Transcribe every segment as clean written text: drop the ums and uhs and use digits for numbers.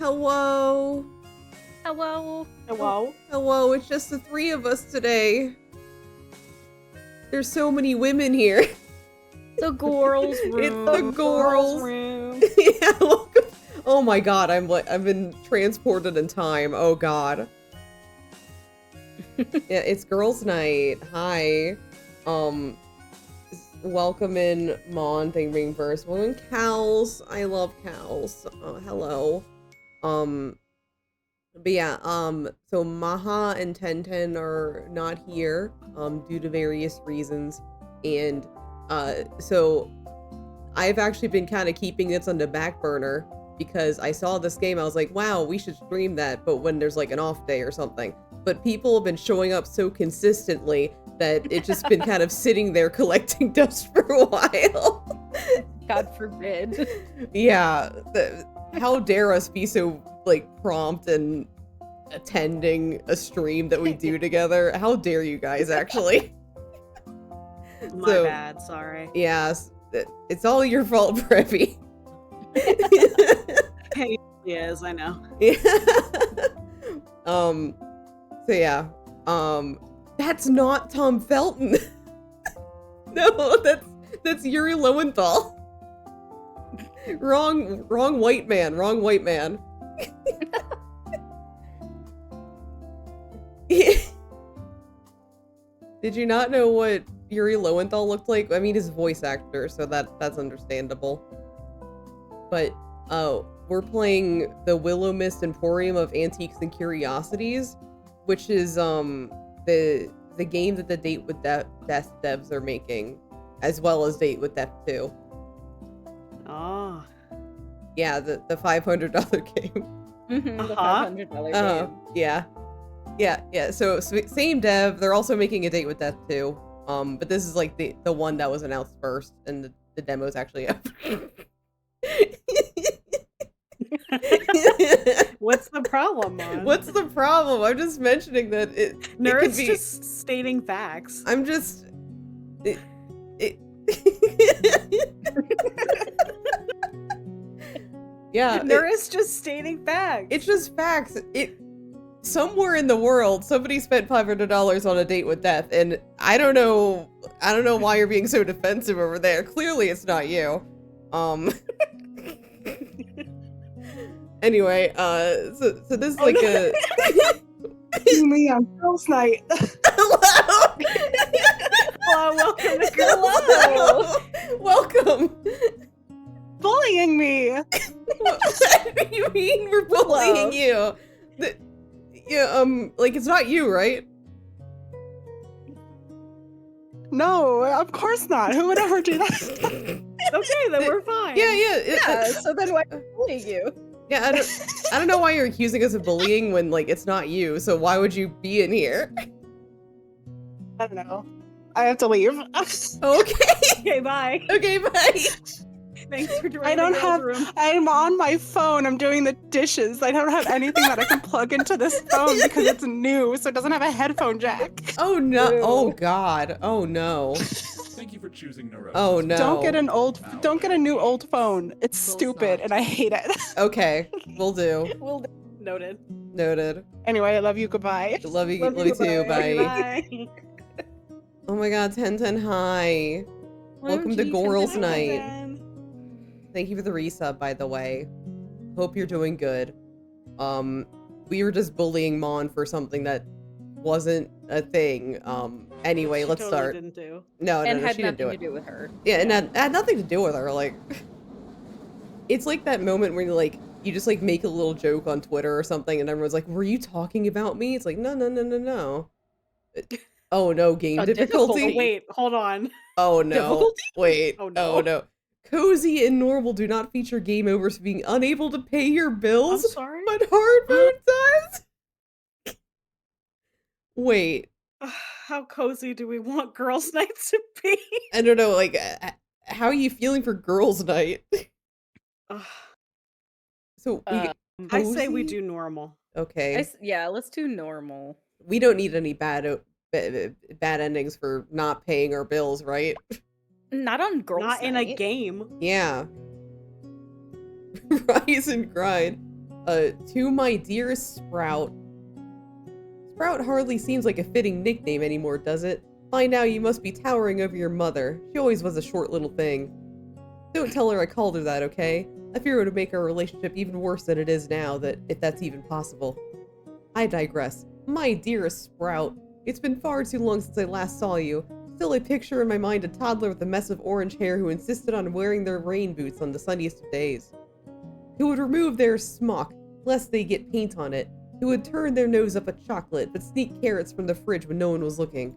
Hello. Hello. Hello? Hello, it's just the three of us today. There's so many women here. The girls' room. It's the girls' room. Yeah, welcome. Oh my god, I've been transported in time. Oh god. Yeah, it's girls' night. Hi. Welcome in Mon, thank you for being first. Welcome in Cows. I love cows. Hello. But yeah, so Maha and Tenten are not here, due to various reasons. And, so I've actually been kind of keeping this on the back burner because I saw this game, I was like, wow, we should stream that, but when there's like an off day or something. But people have been showing up so consistently that it's just been kind of sitting there collecting dust for a while. God forbid. Yeah, how dare us be so, like, prompt and attending a stream that we do together. How dare you guys, actually. My bad, sorry. Yes, it's all your fault, Preppy. Hey, yes, I know. Yeah. So yeah, that's not Tom Felton. No, that's Yuri Lowenthal. Wrong white man, wrong white man. Did you not know what Yuri Lowenthal looked like? I mean, he's a voice actor, so that's understandable. But, we're playing the Willowmist Emporium of Antiques and Curiosities, which is, the game that the Date with Death devs are making, as well as Date with Death 2. Oh. Yeah, the $500 game. The $500 game. Yeah. Yeah, so same dev, they're also making a Date with Death 2. But this is like the one that was announced first, and the demo's actually up. What's the problem, Mon? What's the problem? I'm just mentioning that Nerd's just stating facts. I'm just... Yeah. Nerd's just stating facts. It's just facts. Somewhere in the world, somebody spent $500 on a Date with Death, and I don't know why you're being so defensive over there. Clearly, it's not you. Anyway, so this is like a... me on girls' night. Hello! Hello, welcome to girls' night. Welcome! Bullying me! What do you mean we're bullying you? Yeah, like, it's not you, right? No, of course not. Who would ever do that? Okay, then we're fine. Yeah. So then why are we bullying you? Yeah, I don't know why you're accusing us of bullying when, like, it's not you, so why would you be in here? I don't know. I have to leave. Okay. Okay, bye. Okay, bye. Thanks for joining the room. I'm on my phone. I'm doing the dishes. I don't have anything that I can plug into this phone because it's new, so it doesn't have a headphone jack. Oh no! Ew. Oh god! Oh no! Thank you for choosing Neurosis. Oh no! Don't get a new old phone. It's stupid and I hate it. Okay, we'll do. Noted. Noted. Anyway, I love you. Goodbye. Love you too. Bye. Bye. Oh my god, Tenten, hi. Welcome to Goral's Night. Thank you for the resub, by the way. Hope you're doing good. We were just bullying Mon for something that wasn't a thing. Anyway, let's start. Didn't do. No, And had she didn't do nothing it. to do with her. Yeah, and that had nothing to do with her. Like, it's like that moment where you just like make a little joke on Twitter or something, and everyone's like, "Were you talking about me?" It's like, no. Oh no, game difficulty. Wait, hold on. Oh no. Difficulty? Wait. Oh, no. Oh no. Cozy and normal do not feature game overs being unable to pay your I'm bills, sorry. but hard mode does. Wait. How cozy do we want girls' nights to be? I don't know, like, how are you feeling for girls' night? So, I say we cozy? do normal. Okay. Yeah, let's do normal. We don't need any bad endings for not paying our bills, right? Not on girls' Not in night. a game. Yeah. Rise and grind. To my dearest Sprout. Sprout hardly seems like a fitting nickname anymore, does it? By now you must be towering over your mother. She always was a short little thing. Don't tell her I called her that, okay? I fear it would make our relationship even worse than it is now, if that's even possible. I digress. My dearest Sprout. It's been far too long since I last saw you. Still I picture in my mind a toddler with a mess of orange hair who insisted on wearing their rain boots on the sunniest of days. Who would remove their smock, lest they get paint on it. Who would turn their nose up at chocolate, but sneak carrots from the fridge when no one was looking.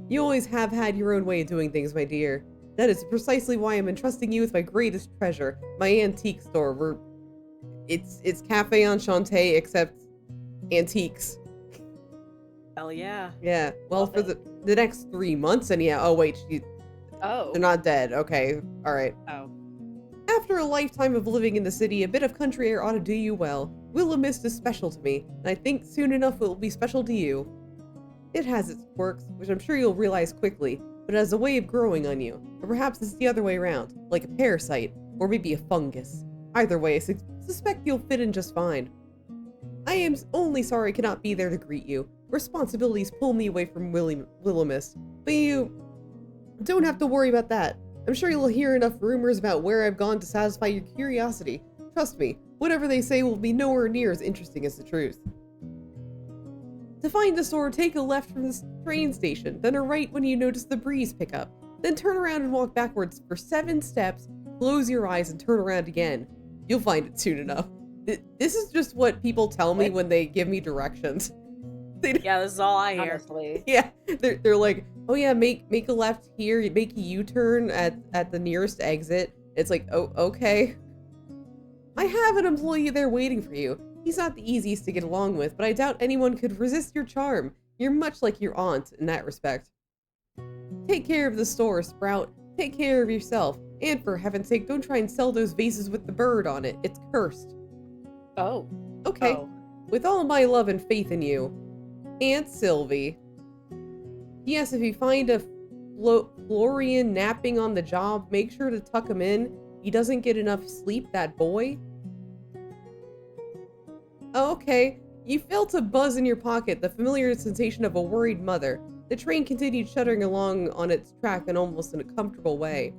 You always have had your own way of doing things, my dear. That is precisely why I'm entrusting you with my greatest treasure, my antique store, where it's Cafe Enchanté, except antiques. Hell yeah. Yeah, well, Love for it. the next 3 months, and yeah, oh wait, Oh. they're not dead, okay, alright. Oh. After a lifetime of living in the city, a bit of country air ought to do you well. Willowmist is special to me, and I think soon enough it will be special to you. It has its quirks, which I'm sure you'll realize quickly, but it has a way of growing on you. Or perhaps it's the other way around, like a parasite, or maybe a fungus. Either way, I suspect you'll fit in just fine. I am only sorry I cannot be there to greet you. Responsibilities pull me away from Willowmist, but you don't have to worry about that. I'm sure you'll hear enough rumors about where I've gone to satisfy your curiosity. Trust me, whatever they say will be nowhere near as interesting as the truth. To find the store, take a left from the train station, then a right when you notice the breeze pick up. Then turn around and walk backwards for 7 steps, close your eyes and turn around again. You'll find it soon enough. This is just what people tell me when they give me directions. Yeah, this is all I hear. Honestly. Yeah, they're like, oh yeah, make a left here, make a U-turn at the nearest exit. It's like, oh, okay. I have an employee there waiting for you. He's not the easiest to get along with, but I doubt anyone could resist your charm. You're much like your aunt in that respect. Take care of the store, Sprout. Take care of yourself. And for heaven's sake, don't try and sell those vases with the bird on it. It's cursed. Oh. Okay. Oh. With all my love and faith in you, Aunt Sylvie. Yes, if you find a Florian napping on the job, make sure to tuck him in. He doesn't get enough sleep, that boy. Oh, okay. You felt a buzz in your pocket, the familiar sensation of a worried mother. The train continued shuddering along on its track in almost in a comfortable way.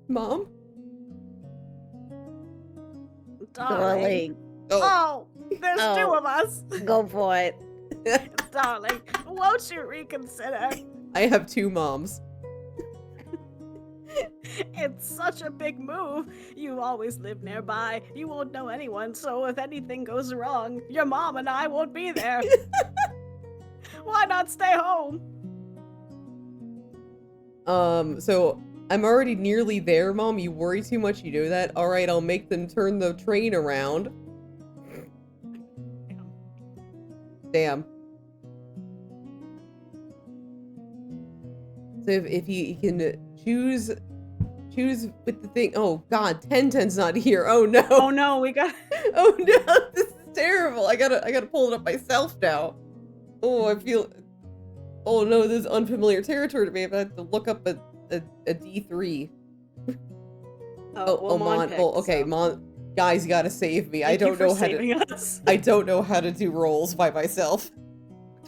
Mom? Darling. Oh. There's 2 of us. Go for it. Darling, won't you reconsider? I have 2 moms. It's such a big move. You always live nearby. You won't know anyone, so if anything goes wrong, your mom and I won't be there. Why not stay home? So I'm already nearly there, Mom. You worry too much, you do that. All right, I'll make them turn the train around. Damn. So if you can choose with the thing. Oh God, Tenten's not here. Oh no. Oh no, we got. Oh no, this is terrible. I gotta pull it up myself now. Oh, I feel. Oh no, this is unfamiliar territory to me. I have to look up a D3. Well, Mon. picked, Oh, okay, so. Mon. Guys, you gotta save me. I Thank you don't for know how saving to. us. I don't know how to do rolls by myself.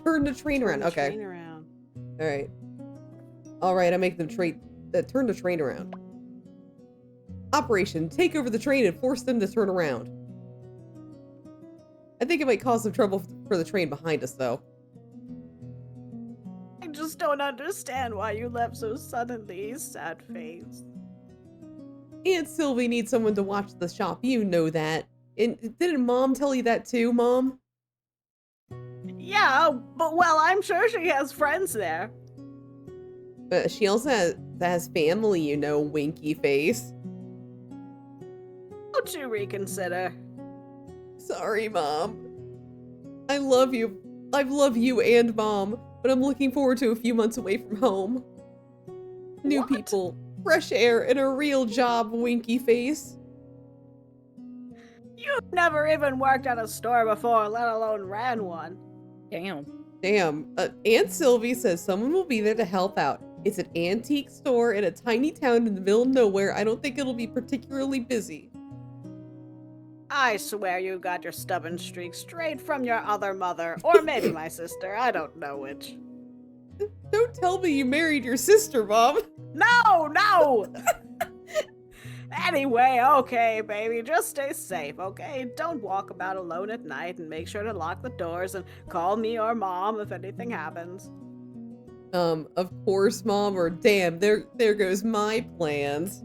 Turn the train around. Turn the Okay. train around. All right. All right. I make them turn the train around. Operation: take over the train and force them to turn around. I think it might cause some trouble for the train behind us, though. I just don't understand why you left so suddenly, sad face. Aunt Sylvie needs someone to watch the shop. You know that. And didn't Mom tell you that too, Mom? Yeah, but well, I'm sure she has friends there. She also has family, you know, winky face. Won't you reconsider? Sorry, Mom. I love you. I love you and Mom, but I'm looking forward to a few months away from home. New What? people, fresh air, and a real job, winky face. You've never even worked at a store before, let alone ran one. Damn. Damn. Aunt Sylvie says someone will be there to help out. It's an antique store in a tiny town in the middle of nowhere. I don't think it'll be particularly busy. I swear you got your stubborn streak straight from your other mother, or maybe my sister. I don't know which. Don't tell me you married your sister, Mom. No, no! Anyway, okay, baby, just stay safe, okay? Don't walk about alone at night, and make sure to lock the doors and call me or Mom if anything happens. Of course, Mom, or damn, there goes my plans.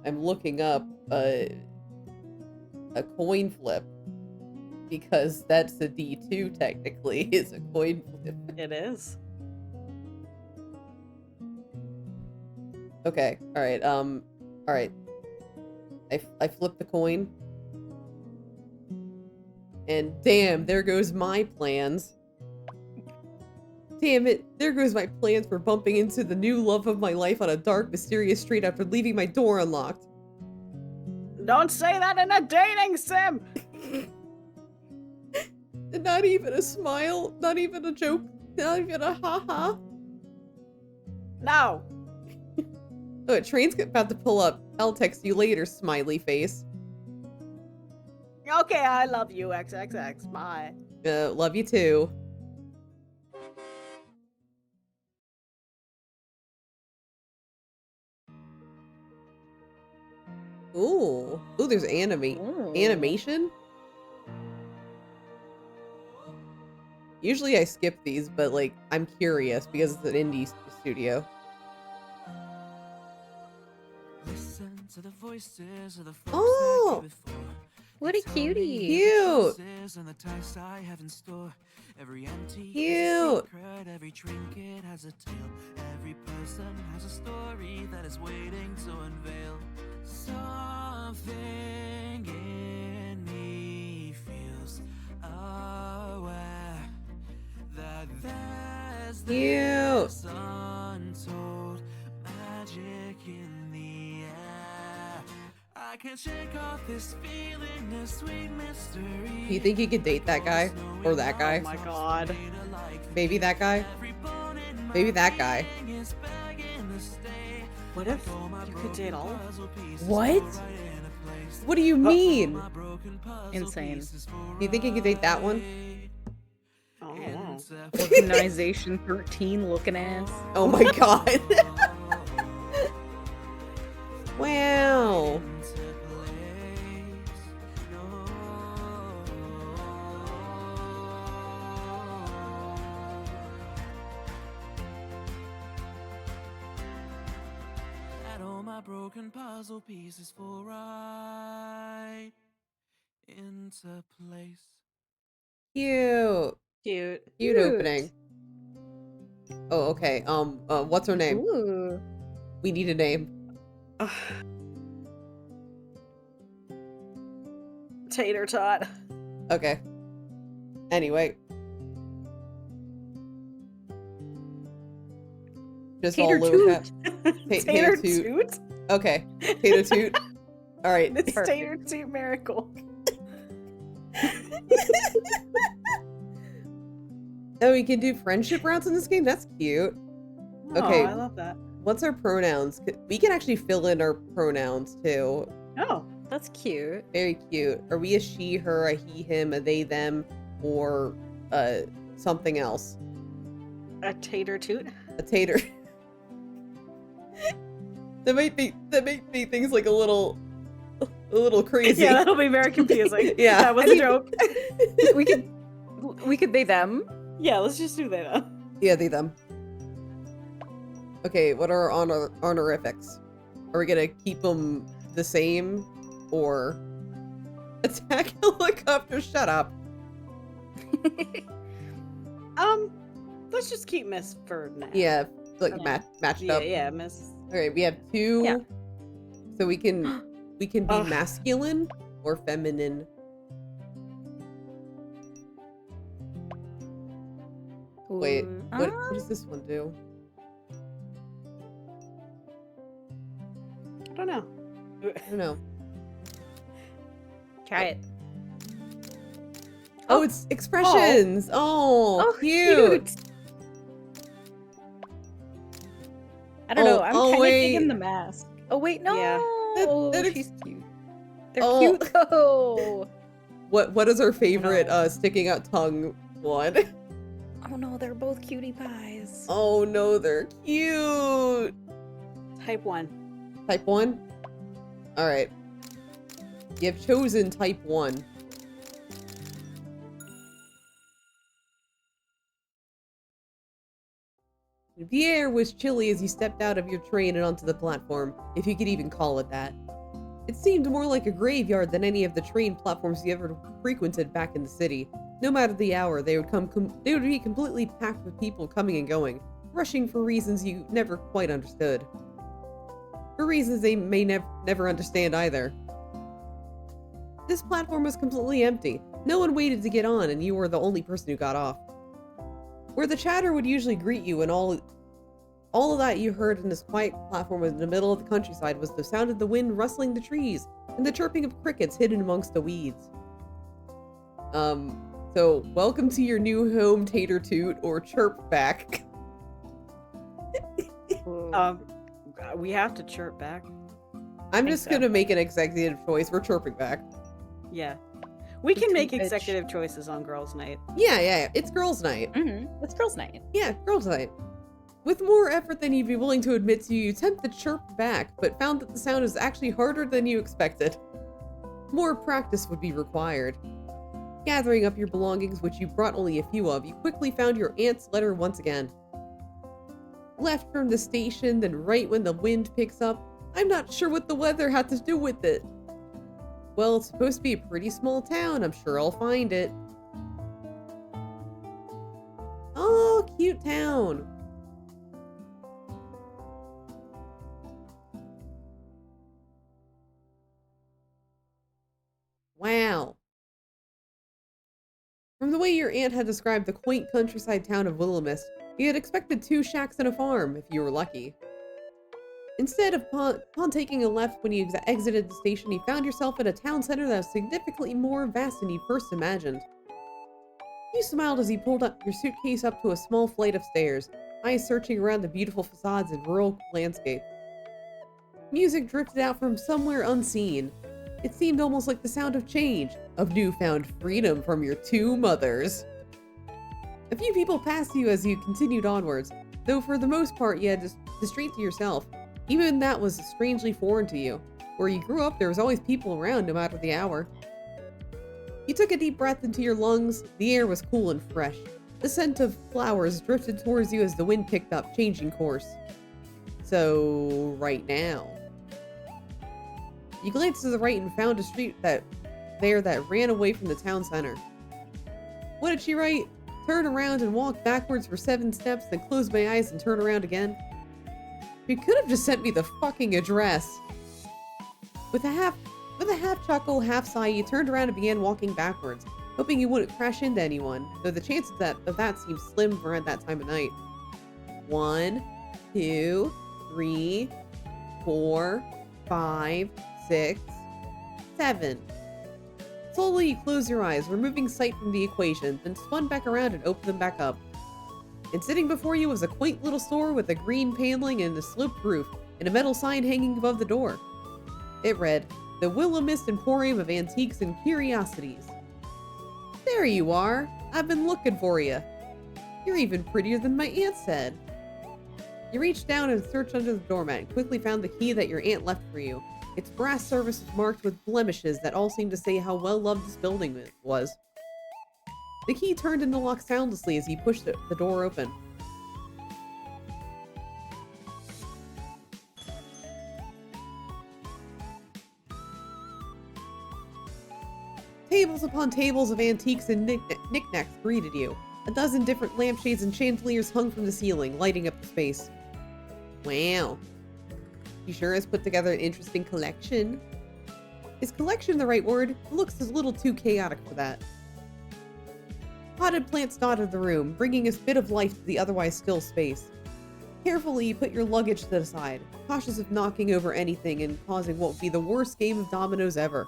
I'm looking up a coin flip because that's a D2 technically. Is a coin flip. It is. Okay. All right. I flipped the coin. And damn, there goes my plans. Damn it, there goes my plans for bumping into the new love of my life on a dark, mysterious street after leaving my door unlocked. Don't say that in a dating sim! Not even a smile, not even a joke, not even a ha-ha. No! Oh, a train's about to pull up. I'll text you later, smiley face. Okay, I love you, XXX. Bye. Love you too. Ooh, there's animation? Usually I skip these, but like, I'm curious because it's an indie studio. Oh! What a cutie. Cute! Cute. Every trinket has a tale. Every person has a story that is waiting to unveil. Something in me feels aware that there's this untold magic in the air. I can't shake off this feeling, this sweet mystery. Do you think you could date that guy? Or that guy? Oh my god. Maybe that guy? Maybe that guy. What if you could date all of them? What? What do you mean? Insane. Do you think you could date that one? Oh, wow. Organization 13 looking ass. Oh my god. Wow. Broken puzzle pieces fall right into place. Cute. Cute opening. Oh, okay. What's her name? Ooh. We need a name. Tater tot. Okay. Anyway. Just Tater all toot. Tater toot? Okay. Tater toot. All right. It's Tater toot miracle. Oh, we can do friendship rounds in this game? That's cute. Okay. Oh, I love that. What's our pronouns? We can actually fill in our pronouns too. Oh. That's cute. Very cute. Are we a she, her, a he, him, a they, them, or something else? A tater toot? A tater. That might be things like a little crazy. Yeah, that'll be very confusing. Yeah. That was a joke. We could they them. Yeah, let's just do that. Yeah, they, them. Okay, what are our honorifics? Are we gonna keep them the same, or attack helicopter? Shut up. Let's just keep Miss for now. Yeah, like Okay. matched up. Yeah, Miss. Okay, we have two. Yeah. So we can be Ugh. masculine or feminine. Wait, what does this one do? I don't know. I don't know. Try it. Oh, it's expressions. Oh, cute. I don't know. I'm oh, kind of wait. digging the mask. Oh wait, no. Yeah. She's cute. They're Oh. cute though. What is our favorite sticking out tongue one? Oh no, they're both cutie pies. Oh no, they're cute. Type 1. Type 1? Alright. You have chosen type 1. The air was chilly as you stepped out of your train and onto the platform, if you could even call it that. It seemed more like a graveyard than any of the train platforms you ever frequented back in the city. No matter the hour, they would be completely packed with people coming and going, rushing for reasons you never quite understood. For reasons they may never understand either. This platform was completely empty. No one waited to get on, and you were the only person who got off. Where the chatter would usually greet you, and all of that you heard in this quiet platform in the middle of the countryside was the sound of the wind rustling the trees, and the chirping of crickets hidden amongst the weeds. So welcome to your new home, Tater Toot, or Chirp back. We have to chirp back. I'm just gonna make an executive choice. We're chirping back. Yeah. We can make Bitch. executive choices on girls' night. Yeah. It's girls' night. It's girls' night. Yeah, girls' night. With more effort than you'd be willing to admit to, you attempt to chirp back, but found that the sound is actually harder than you expected. More practice would be required. Gathering up your belongings, which you brought only a few of, you quickly found your aunt's letter once again. Left from the station, then right when the wind picks up. I'm not sure what the weather had to do with it. Well, it's supposed to be a pretty small town. I'm sure I'll find it. Oh, cute town. Wow. From the way your aunt had described the quaint countryside town of Willowmist, you had expected 2 shacks and a farm, if you were lucky. Instead, upon taking a left when you exited the station, you found yourself at a town center that was significantly more vast than you first imagined. You smiled as you pulled up your suitcase up to a small flight of stairs, eyes searching around the beautiful facades and rural landscape. Music drifted out from somewhere unseen. It seemed almost like the sound of change, of newfound freedom from your 2 mothers. A few people passed you as you continued onwards, though for the most part you had the street to yourself. Even that was strangely foreign to you. Where you grew up, there was always people around no matter the hour. You took a deep breath into your lungs. The air was cool and fresh. The scent of flowers drifted towards you as the wind picked up, changing course. So, right now. You glanced to the right and found a street that ran away from the town center. What did she write? Turn around and walk backwards for 7 steps, then close my eyes and turn around again. You could have just sent me the fucking address. With a half chuckle, half sigh, you turned around and began walking backwards, hoping you wouldn't crash into anyone, though the chances of that seemed slim for at that time of night. 1, 2, 3, 4, 5, 6, 7. Slowly you closed your eyes, removing sight from the equation, then spun back around and opened them back up. And sitting before you was a quaint little store with a green paneling and a sloped roof, and a metal sign hanging above the door. It read, "The Willowmist Emporium of Antiques and Curiosities." There you are! I've been looking for you. You're even prettier than my aunt said. You reached down and searched under the doormat and quickly found the key that your aunt left for you. Its brass surface was marked with blemishes that all seemed to say how well loved this building was. The key turned in the lock soundlessly as he pushed the door open. Tables upon tables of antiques and knickknacks greeted you. A dozen different lampshades and chandeliers hung from the ceiling, lighting up the space. Wow. He sure has put together an interesting collection. Is collection the right word? It looks a little too chaotic for that. Potted plants dotted the room, bringing a bit of life to the otherwise still space. Carefully, you put your luggage to the side, cautious of knocking over anything and causing what would be the worst game of dominoes ever.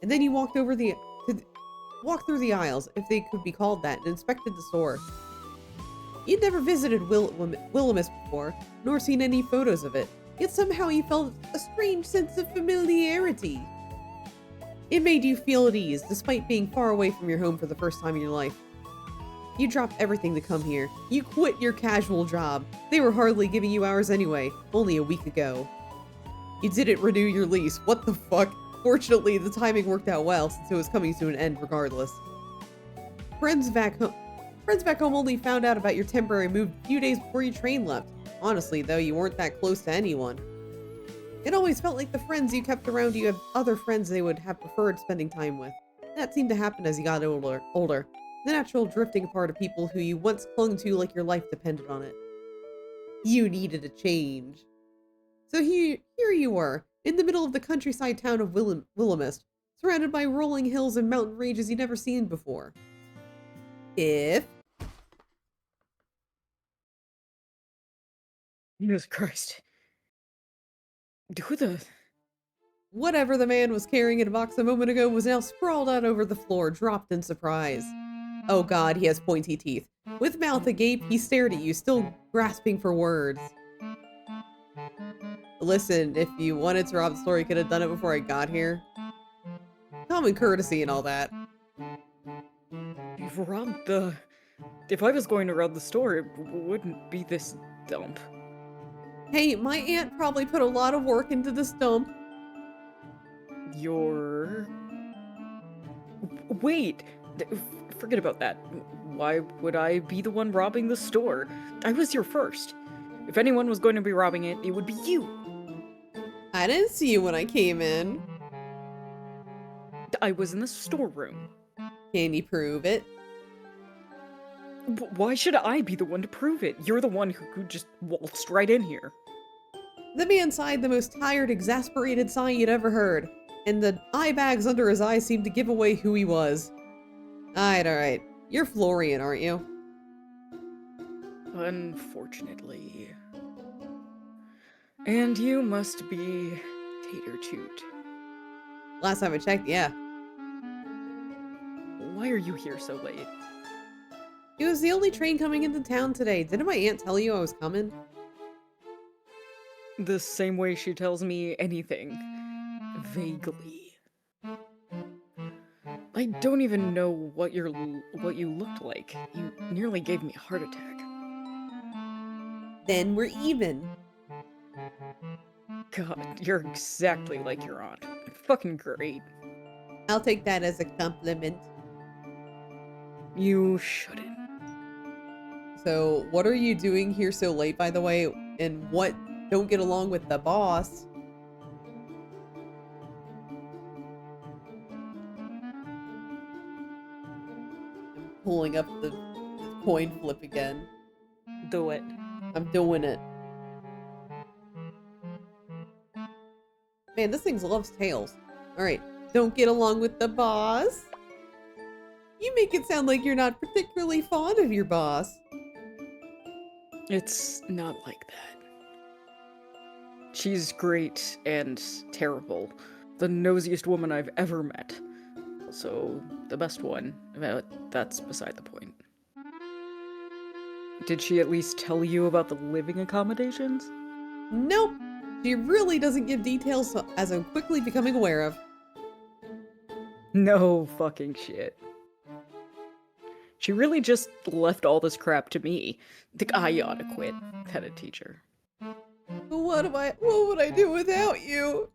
And then you walked through the aisles, if they could be called that, and inspected the store. You'd never visited Willowmist before, nor seen any photos of it, yet somehow you felt a strange sense of familiarity. It made you feel at ease, despite being far away from your home for the first time in your life. You dropped everything to come here. You quit your casual job. They were hardly giving you hours anyway, only a week ago. You didn't renew your lease. What the fuck? Fortunately, the timing worked out well since it was coming to an end regardless. Friends back home only found out about your temporary move a few days before your train left. Honestly, though, you weren't that close to anyone. It always felt like the friends you kept around you had other friends they would have preferred spending time with. That seemed to happen as you got older. The natural drifting apart of people who you once clung to like your life depended on it. You needed a change. So here you were, in the middle of the countryside town of Willowmist, surrounded by rolling hills and mountain ranges you'd never seen before. If... Jesus Christ. Who the... Whatever the man was carrying in a box a moment ago was now sprawled out over the floor, dropped in surprise. Oh god, he has pointy teeth. With mouth agape, he stared at you, still grasping for words. Listen, if you wanted to rob the store, you could have done it before I got here. Common courtesy and all that. You've robbed the... If I was going to rob the store, it wouldn't be this dump. Hey, my aunt probably put a lot of work into this dump. You're... Wait! Forget about that. Why would I be the one robbing the store? I was here first. If anyone was going to be robbing it, it would be you. I didn't see you when I came in. I was in the storeroom. Can you prove it? Why should I be the one to prove it? You're the one who just waltzed right in here. The man sighed the most tired, exasperated sigh you'd ever heard, and the eye bags under his eyes seemed to give away who he was. Alright. You're Florian, aren't you? Unfortunately. And you must be Tater Toot. Last time I checked, yeah. Why are you here so late? It was the only train coming into town today. Didn't my aunt tell you I was coming? The same way she tells me anything. Vaguely. I don't even know what you looked like. You nearly gave me a heart attack. Then we're even. God, you're exactly like your aunt. Fucking great. I'll take that as a compliment. You shouldn't. So, what are you doing here so late, by the way? And what don't get along with the boss? I'm pulling up the coin flip again. Do it. I'm doing it. Man, this thing loves tails. Alright, don't get along with the boss? You make it sound like you're not particularly fond of your boss. It's not like that. She's great and terrible. The nosiest woman I've ever met. Also, the best one. But that's beside the point. Did she at least tell you about the living accommodations? Nope. She really doesn't give details, as I'm quickly becoming aware of. No fucking shit. She really just left all this crap to me. Think I ought to quit, head teacher. What would I do without you?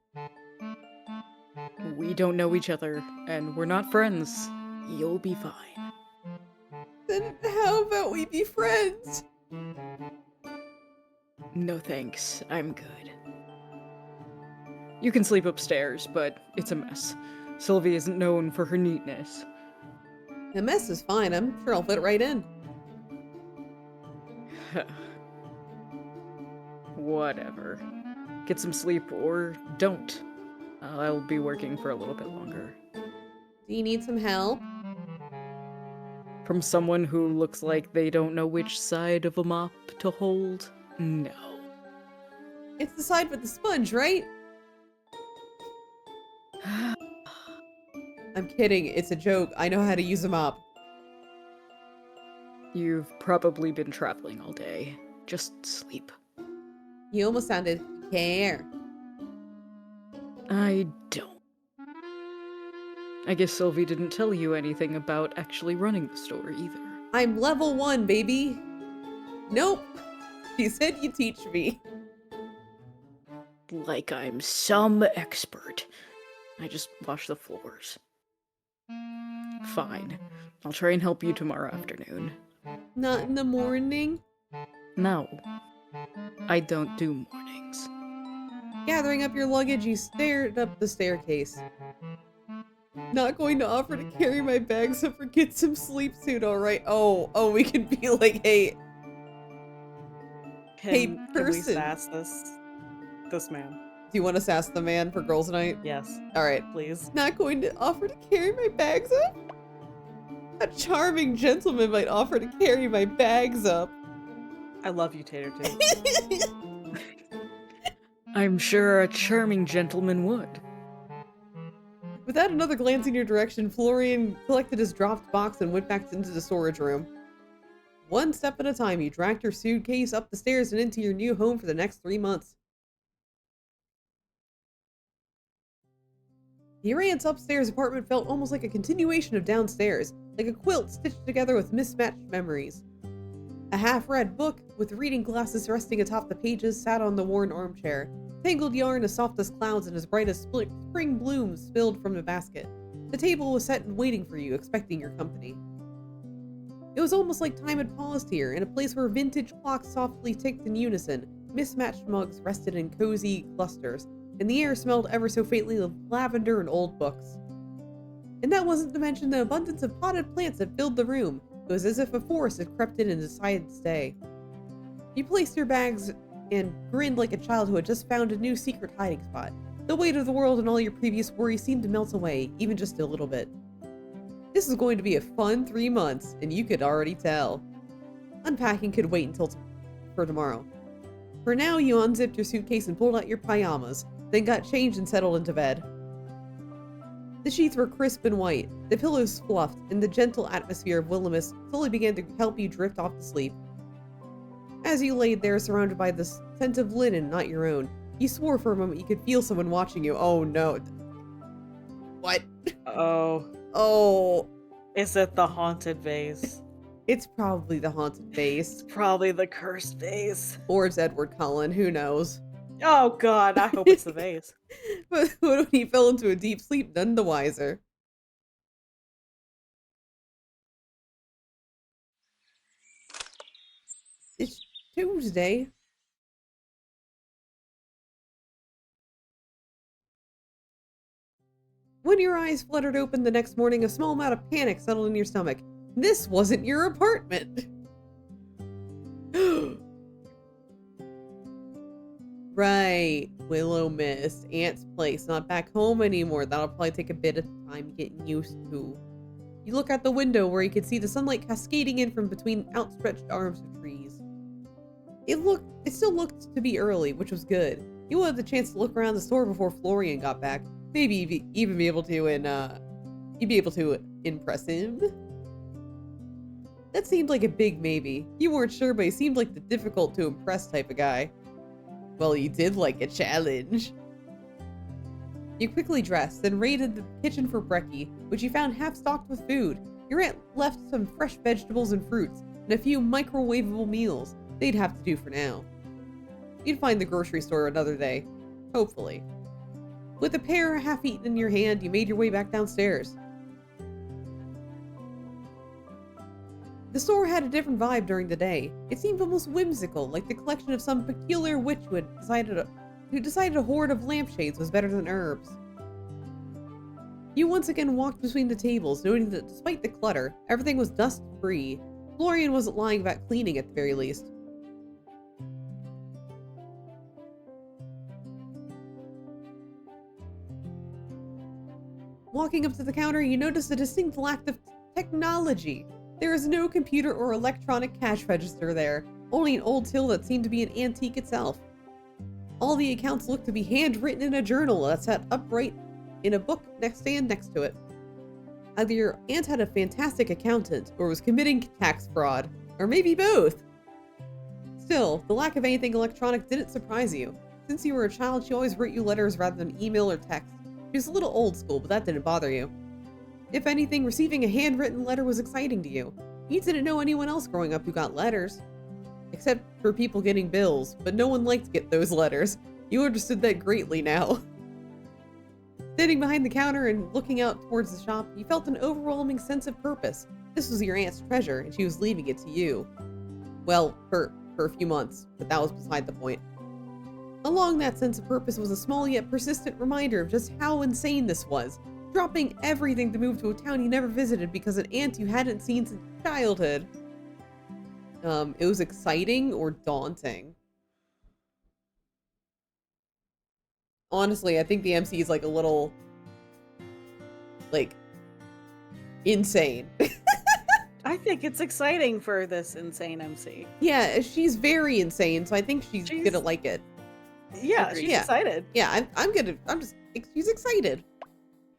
We don't know each other, and we're not friends. You'll be fine. Then how about we be friends? No thanks, I'm good. You can sleep upstairs, but it's a mess. Sylvie isn't known for her neatness. The mess is fine, I'm sure I'll fit right in. Whatever. Get some sleep or don't. I'll be working for a little bit longer. Do you need some help? From someone who looks like they don't know which side of a mop to hold? No. It's the side with the sponge, right? I'm kidding, it's a joke. I know how to use a mop. You've probably been traveling all day. Just sleep. You almost sounded care. I don't. I guess Sylvie didn't tell you anything about actually running the store either. I'm level 1, baby. Nope. She said you teach me. Like I'm some expert. I just wash the floors. Fine. I'll try and help you tomorrow afternoon. Not in the morning. No. I don't do mornings. Gathering up your luggage, you stared up the staircase. Not going to offer to carry my bags up or get some sleep soon, alright? Oh, we can be like, hey, Can we person. sass this man? Do you want to sass the man for girls' night? Yes, Alright. please. Not going to offer to carry my bags up? A charming gentleman might offer to carry my bags up. I love you, Tater Tooth. I'm sure a charming gentleman would. Without another glance in your direction, Florian collected his dropped box and went back into the storage room. One step at a time, you dragged your suitcase up the stairs and into your new home for the next 3 months. Your aunt's upstairs apartment felt almost like a continuation of downstairs, like a quilt stitched together with mismatched memories. A half-read book, with reading glasses resting atop the pages, sat on the worn armchair. Tangled yarn as soft as clouds and as bright as spring blooms spilled from the basket. The table was set and waiting for you, expecting your company. It was almost like time had paused here, in a place where vintage clocks softly ticked in unison, mismatched mugs rested in cozy clusters, and the air smelled ever so faintly of lavender and old books. And that wasn't to mention the abundance of potted plants that filled the room. It was as if a forest had crept in and decided to stay. You placed your bags and grinned like a child who had just found a new secret hiding spot. The weight of the world and all your previous worries seemed to melt away, even just a little bit. This is going to be a fun 3 months, and you could already tell. Unpacking could wait until for tomorrow. For now, you unzipped your suitcase and pulled out your pajamas, then got changed and settled into bed. The sheets were crisp and white, the pillows fluffed, and the gentle atmosphere of Willowmist slowly began to help you drift off to sleep. As you laid there surrounded by the scent of linen not your own, you swore for a moment you could feel someone watching you. Oh no. What? Oh, Oh, is it the haunted vase? it's probably the haunted vase. Probably the cursed vase. Or it's Edward Cullen, who knows? Oh god, I hope it's the vase. But when he fell into a deep sleep, none the wiser. It's Tuesday. When your eyes fluttered open the next morning, a small amount of panic settled in your stomach. This wasn't your apartment. Right, Willowmist, Aunt's place, not back home anymore. That'll probably take a bit of time getting used to. You look out the window where you could see the sunlight cascading in from between outstretched arms of trees. It still looked to be early, which was good. You wanted the chance to look around the store before Florian got back. Maybe even be able to, you'd be able to impress him. That seemed like a big maybe. You weren't sure, but he seemed like the difficult to impress type of guy. Well, you did like a challenge. You quickly dressed, then raided the kitchen for brekkie, which you found half stocked with food. Your aunt left some fresh vegetables and fruits, and a few microwavable meals. They'd have to do for now. You'd find the grocery store another day. Hopefully. With a pear half-eaten in your hand, you made your way back downstairs. The store had a different vibe during the day. It seemed almost whimsical, like the collection of some peculiar witch who decided a hoard of lampshades was better than herbs. You once again walked between the tables, noting that despite the clutter, everything was dust-free. Florian wasn't lying about cleaning at the very least. Walking up to the counter, you noticed a distinct lack of technology. There is no computer or electronic cash register there, only an old till that seemed to be an antique itself. All the accounts looked to be handwritten in a journal that sat upright in a book stand next to it. Either your aunt had a fantastic accountant or was committing tax fraud. Or maybe both. Still, the lack of anything electronic didn't surprise you. Since you were a child, she always wrote you letters rather than email or text. She was a little old school, but that didn't bother you. If anything, receiving a handwritten letter was exciting to you. You didn't know anyone else growing up who got letters. Except for people getting bills, but no one liked to get those letters. You understood that greatly now. Sitting behind the counter and looking out towards the shop, you felt an overwhelming sense of purpose. This was your aunt's treasure, and she was leaving it to you. Well, for a few months, but that was beside the point. Along that sense of purpose was a small yet persistent reminder of just how insane this was. Dropping everything to move to a town you never visited because an aunt you hadn't seen since childhood. It was exciting or daunting. Honestly, I think the MC is like a little, like, insane. I think it's exciting for this insane MC. Yeah, she's very insane, so I think she's gonna like it. Yeah, she's excited. Yeah, she's excited.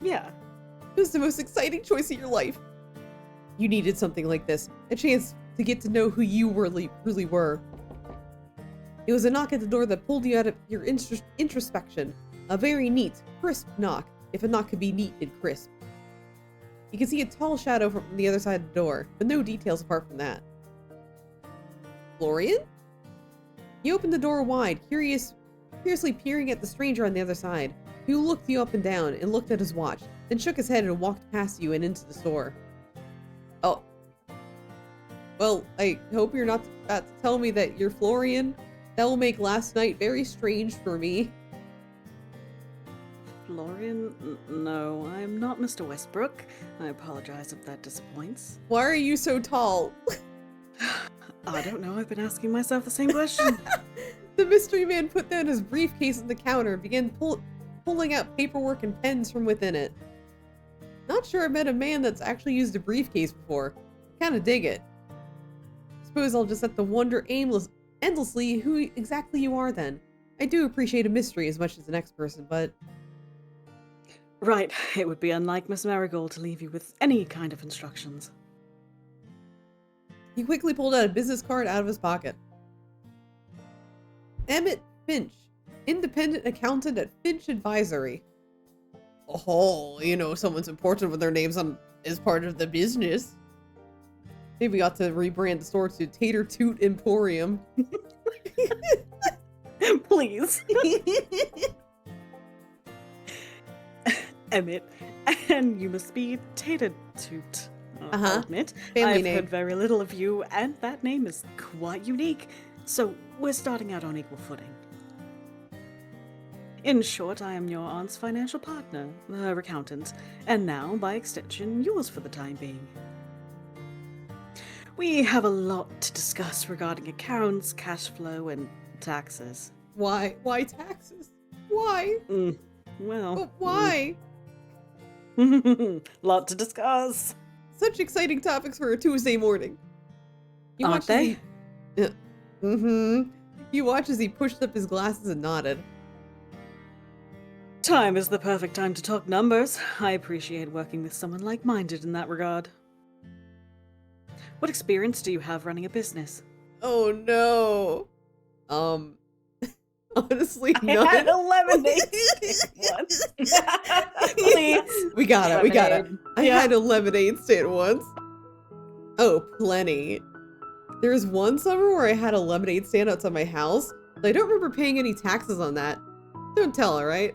Yeah. It was the most exciting choice of your life. You needed something like this, a chance to get to know who you really were. It was a knock at the door that pulled you out of your introspection. A very neat, crisp knock, if a knock could be neat and crisp. You can see a tall shadow from the other side of the door, but no details apart from that. Florian? You opened the door wide, curiously peering at the stranger on the other side, who looked you up and down and looked at his watch, then shook his head and walked past you and into the store. Oh. Well, I hope you're not about to tell me that you're Florian. That will make last night very strange for me. Florian? No, I'm not Mr. Westbrook. I apologize if that disappoints. Why are you so tall? I don't know, I've been asking myself the same question. The mystery man put down his briefcase on the counter and began pulling out paperwork and pens from within it. Not sure I've met a man that's actually used a briefcase before. Kinda dig it. Suppose I'll just have to wonder endlessly who exactly you are then. I do appreciate a mystery as much as the next person, but... Right, it would be unlike Miss Marigold to leave you with any kind of instructions. He quickly pulled out a business card out of his pocket. Emmett Finch, independent accountant at Finch Advisory. Oh, you know, someone's important when their name's is part of the business. Maybe we ought to rebrand the store to Tater Toot Emporium. Please. Emmett, and you must be Tater Toot. I'll admit, I've heard very little of you, and that name is quite unique. So we're starting out on equal footing. In short, I am your aunt's financial partner, her accountant, and now, by extension, yours for the time being. We have a lot to discuss regarding accounts, cash flow, and taxes. Why? Why taxes? Why? Well... But why? Lot to discuss. Such exciting topics for a Tuesday morning. Aren't they? You watch as he pushed up his glasses and nodded. Time is the perfect time to talk numbers. I appreciate working with someone like-minded in that regard. What experience do you have running a business? Oh no. Honestly, I had a lemonade once. Please. We got it. I had a lemonade stand once. Oh, plenty. There was one summer where I had a lemonade stand outside my house, but I don't remember paying any taxes on that. Don't tell her, right?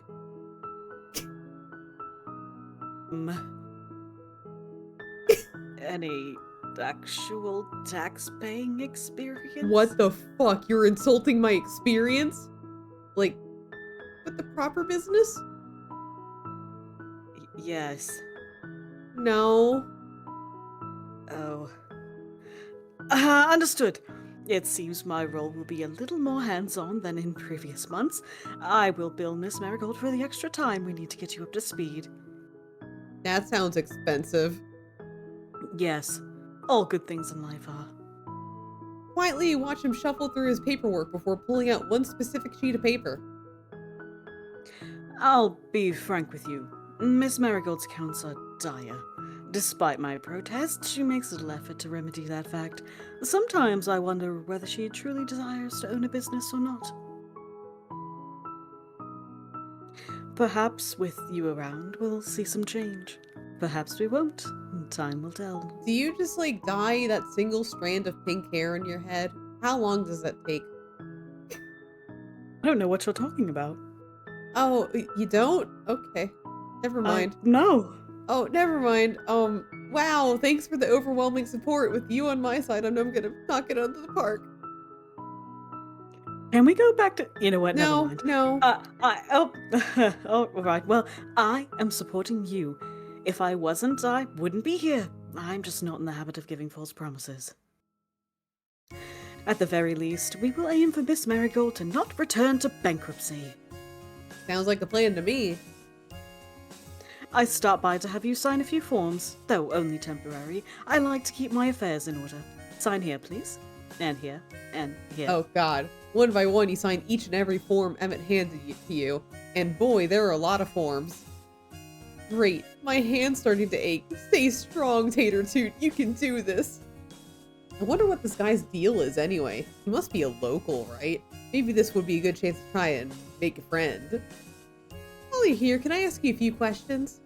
Any actual tax-paying experience? What the fuck? You're insulting my experience? Like, with the proper business? Yes. No. Oh. Understood. It seems my role will be a little more hands-on than in previous months. I will bill Miss Marigold for the extra time we need to get you up to speed. That sounds expensive. Yes. All good things in life are. Quietly, you watch him shuffle through his paperwork before pulling out one specific sheet of paper. I'll be frank with you. Miss Marigold's accounts are dire. Despite my protest, she makes a little effort to remedy that fact. Sometimes I wonder whether she truly desires to own a business or not. Perhaps with you around, we'll see some change. Perhaps we won't. Time will tell. Do you just like dye that single strand of pink hair in your head? How long does that take? I don't know what you're talking about. Oh, you don't? Okay. Never mind. No. Oh, never mind. Wow, thanks for the overwhelming support. With you on my side, I know I'm gonna knock it out of the park. Can we go back to... You know what? Never No, mind. no. Oh, right. Well, I am supporting you. If I wasn't, I wouldn't be here. I'm just not in the habit of giving false promises. At the very least, we will aim for Miss Marigold to not return to bankruptcy. Sounds like a plan to me. I stopped by to have you sign a few forms, though only temporary. I like to keep my affairs in order. Sign here, please. And here. And here. Oh god. One by one, you sign each and every form Emmett handed to you. And boy, there are a lot of forms. Great. My hand's starting to ache. Stay strong, Tater Toot. You can do this. I wonder what this guy's deal is anyway. He must be a local, right? Maybe this would be a good chance to try and make a friend. While you're here, can I ask you a few questions?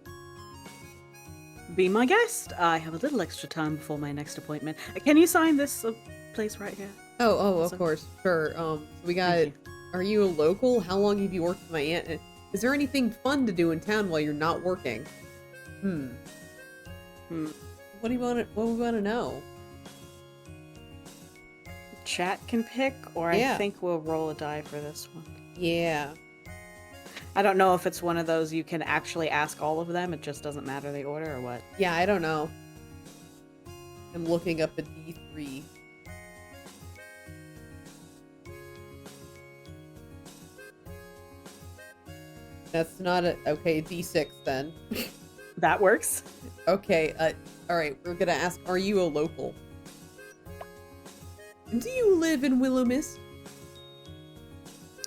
Be my guest. I have a little extra time before my next appointment. Can you sign this place right here? Oh, So- of course. Sure. We got... Thank Are you a local? How long have you worked with my aunt? And is there anything fun to do in town while you're not working? What do we want to know? Chat can pick, or Yeah. I think we'll roll a die for this one. Yeah. I don't know if it's one of those you can actually ask all of them, it just doesn't matter the order or what. Yeah, I don't know. I'm looking up a D3. That's not a... Okay, D6 then. That works. Okay, alright, we're gonna ask, are you a local? Do you live in Willowmist?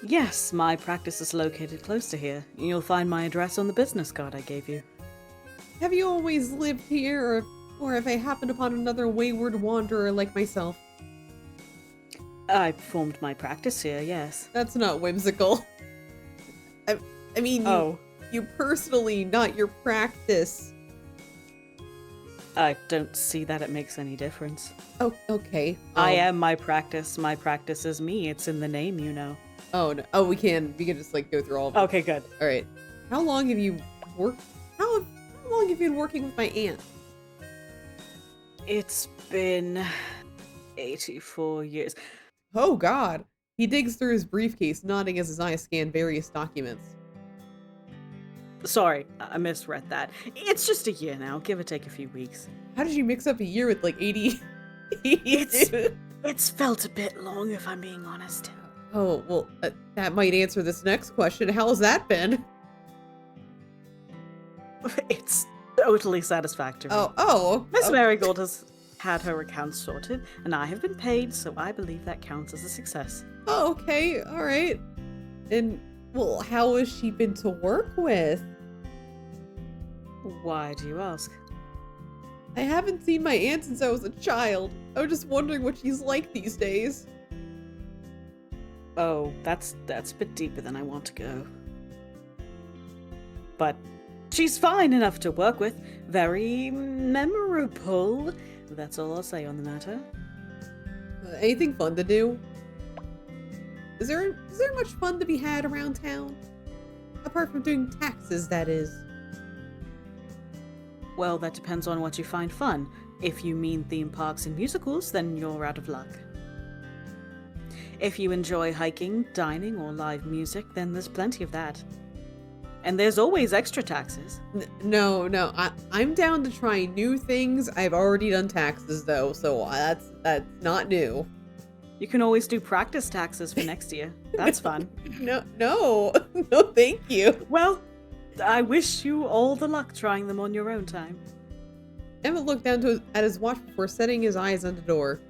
Yes, my practice is located close to here. You'll find my address on the business card I gave you. Have you always lived here, or have I happened upon another wayward wanderer like myself? I formed my practice here, yes. That's not whimsical. I mean, you personally, not your practice. I don't see that it makes any difference. Oh, okay. I am my practice. My practice is me. It's in the name, you know. Oh, no. Oh, we can just, like, go through all of them. Okay, good. All right. How long have you worked... How long have you been working with my aunt? It's been 84 years. Oh, God. He digs through his briefcase, nodding as his eyes scan various documents. Sorry, I misread that. It's just a year now, give or take a few weeks. How did you mix up a year with, like, 80... 82? It's felt a bit long, if I'm being honest. Oh, well, that might answer this next question. How's that been? It's totally satisfactory. Oh. Miss Marigold has had her accounts sorted, and I have been paid, so I believe that counts as a success. Oh, okay, all right. And, well, how has she been to work with? Why do you ask? I haven't seen my aunt since I was a child. I was just wondering what she's like these days. Oh, that's a bit deeper than I want to go. But she's fine enough to work with. Very memorable. That's all I'll say on the matter. Anything fun to do? Is there much fun to be had around town? Apart from doing taxes, that is. Well, that depends on what you find fun. If you mean theme parks and musicals, then you're out of luck. If you enjoy hiking, dining, or live music, then there's plenty of that. And there's always extra taxes. No, I'm down to try new things. I've already done taxes though, so that's not new. You can always do practice taxes for next year. That's fun. No, thank you. Well, I wish you all the luck trying them on your own time. Emmett looked down at his watch before setting his eyes on the door.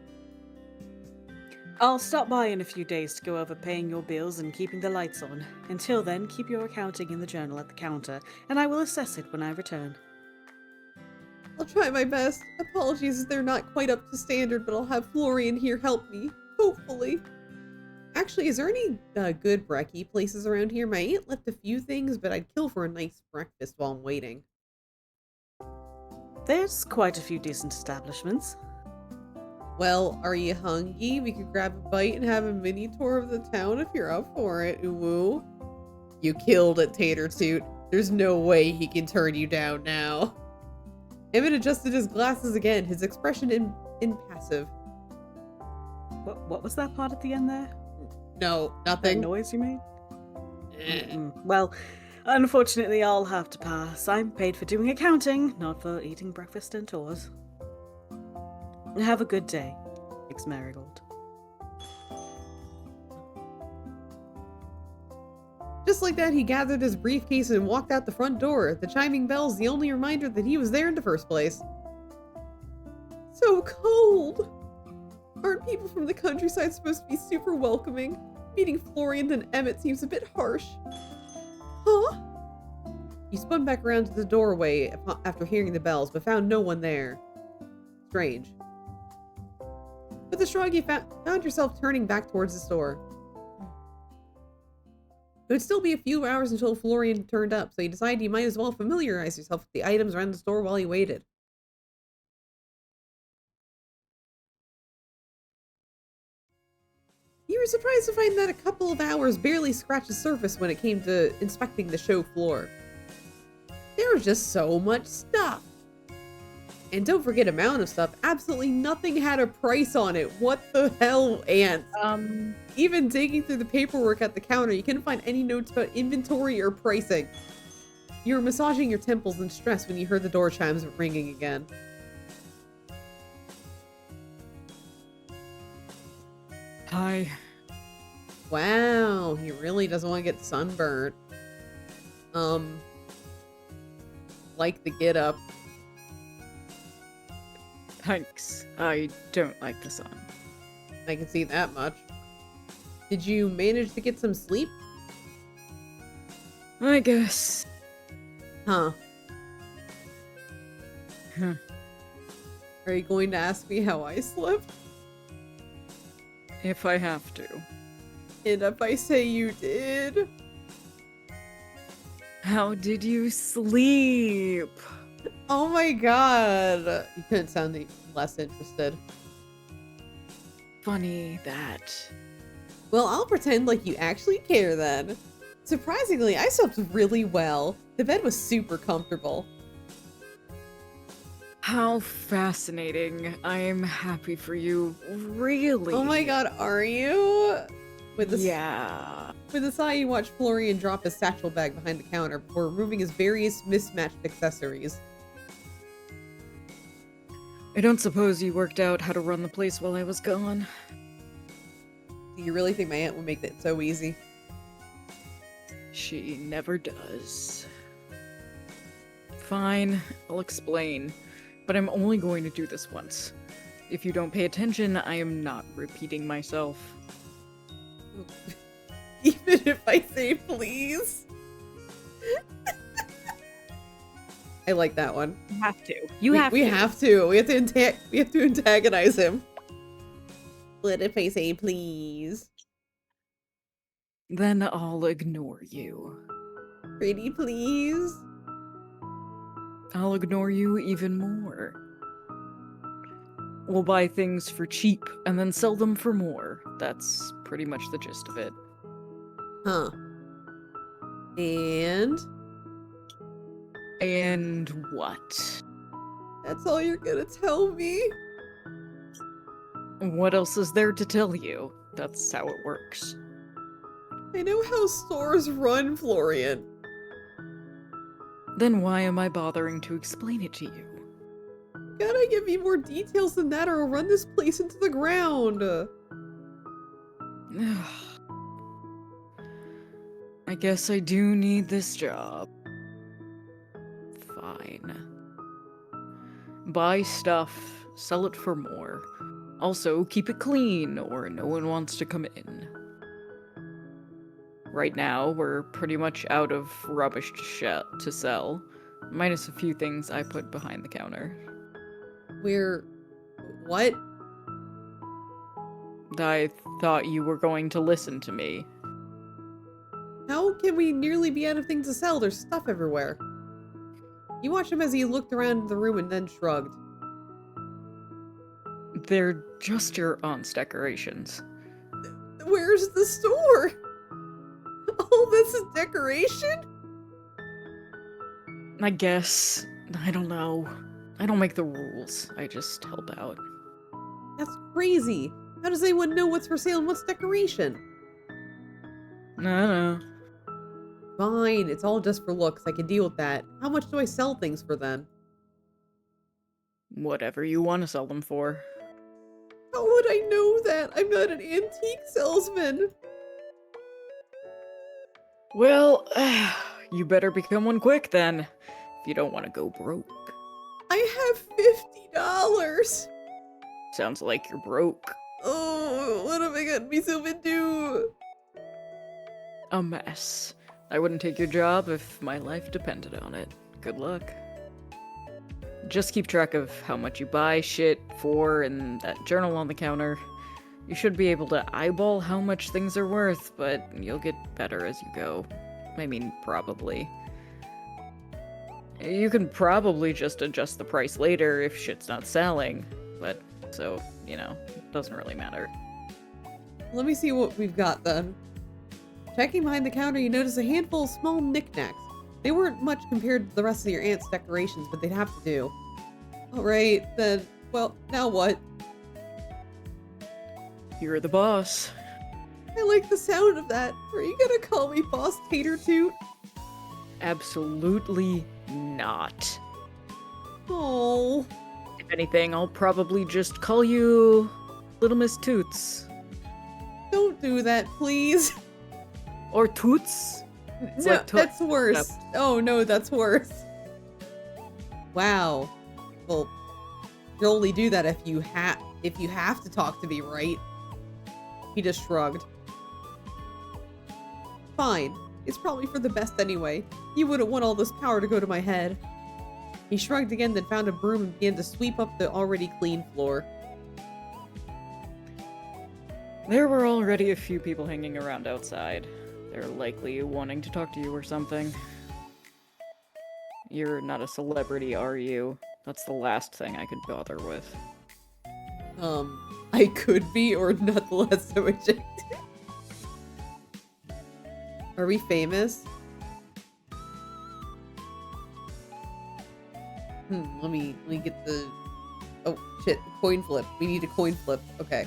I'll stop by in a few days to go over paying your bills and keeping the lights on. Until then, keep your accounting in the journal at the counter, and I will assess it when I return. I'll try my best. Apologies if they're not quite up to standard, but I'll have Florian here help me. Hopefully. Actually, is there any good brekkie places around here? My aunt left a few things, but I'd kill for a nice breakfast while I'm waiting. There's quite a few decent establishments. Well, are you hungry? We could grab a bite and have a mini tour of the town if you're up for it, ooh. You killed it, Tater Toot. There's no way he can turn you down now. Emmett adjusted his glasses again, his expression impassive. What was that part at the end there? No, That nothing. noise you made? Eh. Well, unfortunately, I'll have to pass. I'm paid for doing accounting, not for eating breakfast and tours. Have a good day, X Marigold. Just like that, he gathered his briefcase and walked out the front door. The chiming bell's the only reminder that he was there in the first place. So cold! Aren't people from the countryside supposed to be super welcoming? Meeting Florian and Emmett seems a bit harsh. Huh? He spun back around to the doorway after hearing the bells, but found no one there. Strange. With a shrug, you found yourself turning back towards the store. It would still be a few hours until Florian turned up, so you decided you might as well familiarize yourself with the items around the store while you waited. You were surprised to find that a couple of hours barely scratched the surface when it came to inspecting the show floor. There was just so much stuff. And don't forget amount of stuff. Absolutely nothing had a price on it. What the hell, Ant? Even digging through the paperwork at the counter, you couldn't find any notes about inventory or pricing. You were massaging your temples in stress when you heard the door chimes ringing again. Hi. Wow, he really doesn't want to get sunburnt. Like the get up. Thanks. I don't like the sun. I can see that much. Did you manage to get some sleep? I guess. Huh. Huh. Are you going to ask me how I slept? If I have to. And if I say you did? How did you sleep? Oh my god. You couldn't sound any less interested. Funny that. Well, I'll pretend like you actually care then. Surprisingly, I slept really well. The bed was super comfortable. How fascinating. I'm happy for you. Really. Oh my god, are you? With a Yeah. With a sigh, you watch Florian drop his satchel bag behind the counter before removing his various mismatched accessories. I don't suppose you worked out how to run the place while I was gone. Do you really think my aunt would make that so easy? She never does. Fine, I'll explain. But I'm only going to do this once. If you don't pay attention, I am not repeating myself. Even if I say please? I like that one. You have to. We have to. We have to antagonize him. What if I say please? Then I'll ignore you. Pretty please? I'll ignore you even more. We'll buy things for cheap and then sell them for more. That's pretty much the gist of it. Huh. And? And what? That's all you're gonna tell me? What else is there to tell you? That's how it works. I know how stores run, Florian. Then why am I bothering to explain it to you? Gotta give me more details than that or I'll run this place into the ground. I guess I do need this job. Fine. Buy stuff, sell it for more. Also, keep it clean, or no one wants to come in. Right now, we're pretty much out of rubbish to sell, minus a few things I put behind the counter. What? I thought you were going to listen to me. How can we nearly be out of things to sell? There's stuff everywhere. You watched him as he looked around the room and then shrugged. They're just your aunt's decorations. Where's the store? All this is decoration? I guess. I don't know. I don't make the rules. I just help out. That's crazy. How does anyone know what's for sale and what's decoration? No. Fine, it's all just for looks. I can deal with that. How much do I sell things for then? Whatever you want to sell them for. How would I know that? I'm not an antique salesman. Well, you better become one quick then, if you don't want to go broke. I have $50. Sounds like you're broke. Oh, what have I gotten myself into? A mess. I wouldn't take your job if my life depended on it. Good luck. Just keep track of how much you buy shit for in that journal on the counter. You should be able to eyeball how much things are worth, but you'll get better as you go. I mean, probably. You can probably just adjust the price later if shit's not selling, but so, it doesn't really matter. Let me see what we've got then. Checking behind the counter, you notice a handful of small knickknacks. They weren't much compared to the rest of your aunt's decorations, but they'd have to do. Alright, then, well, now what? You're the boss. I like the sound of that. Are you gonna call me Boss Tater Toot? Absolutely not. Oh. If anything, I'll probably just call you Little Miss Toots. Don't do that, please. Or Toots. It's No, like that's worse. Oh no, that's worse. Wow. Well, you'll only do that if you have to talk to me, right? He just shrugged. Fine. It's probably for the best anyway. You wouldn't want all this power to go to my head. He shrugged again, then found a broom and began to sweep up the already clean floor. There were already a few people hanging around outside. They're likely wanting to talk to you or something. You're not a celebrity, are you? That's the last thing I could bother with. I could be, or nonetheless so ejected. Are we famous? Let me get the... Oh, shit, coin flip. We need a coin flip. Okay.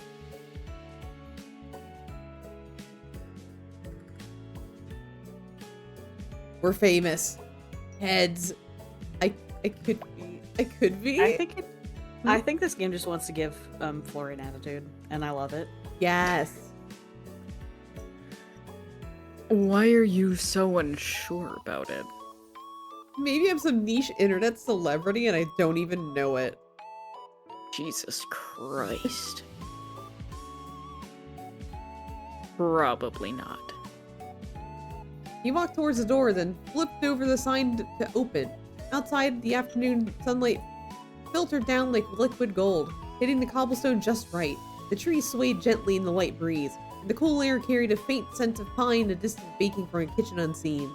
We're famous. Heads. I could be. I could be. I think this game just wants to give Florian attitude, and I love it. Yes. Why are you so unsure about it? Maybe I'm some niche internet celebrity and I don't even know it. Jesus Christ. Probably not. He walked towards the door, then flipped over the sign to open. Outside, the afternoon sunlight filtered down like liquid gold, hitting the cobblestone just right. The trees swayed gently in the light breeze, and the cool air carried a faint scent of pine, a distant baking from a kitchen unseen.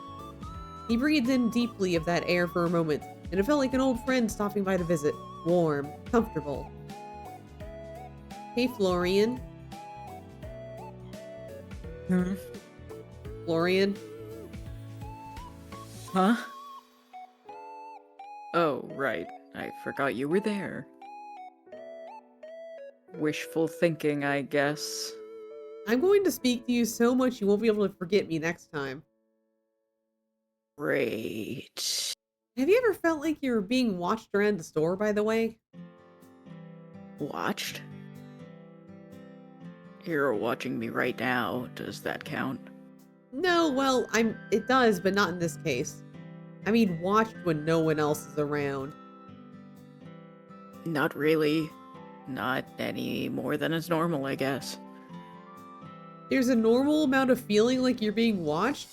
He breathed in deeply of that air for a moment, and it felt like an old friend stopping by to visit. Warm, comfortable. Hey, Florian. Florian? Huh? Oh, right. I forgot you were there. Wishful thinking, I guess. I'm going to speak to you so much you won't be able to forget me next time. Great. Have you ever felt like you were being watched around the store, by the way? Watched? You're watching me right now. Does that count? No, well, it does, but not in this case. I mean, watched when no one else is around. Not really. Not any more than is normal, I guess. There's a normal amount of feeling like you're being watched?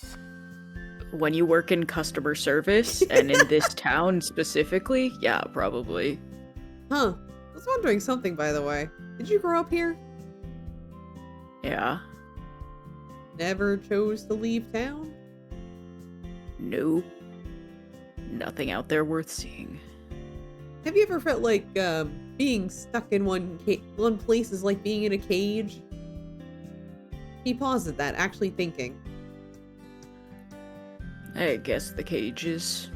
When you work in customer service, and in this town specifically, yeah, probably. Huh. I was wondering something, by the way. Did you grow up here? Yeah. Never chose to leave town? Nope. Nothing out there worth seeing. Have you ever felt like being stuck in one place is like being in a cage? He paused at that, actually thinking. I guess the cage is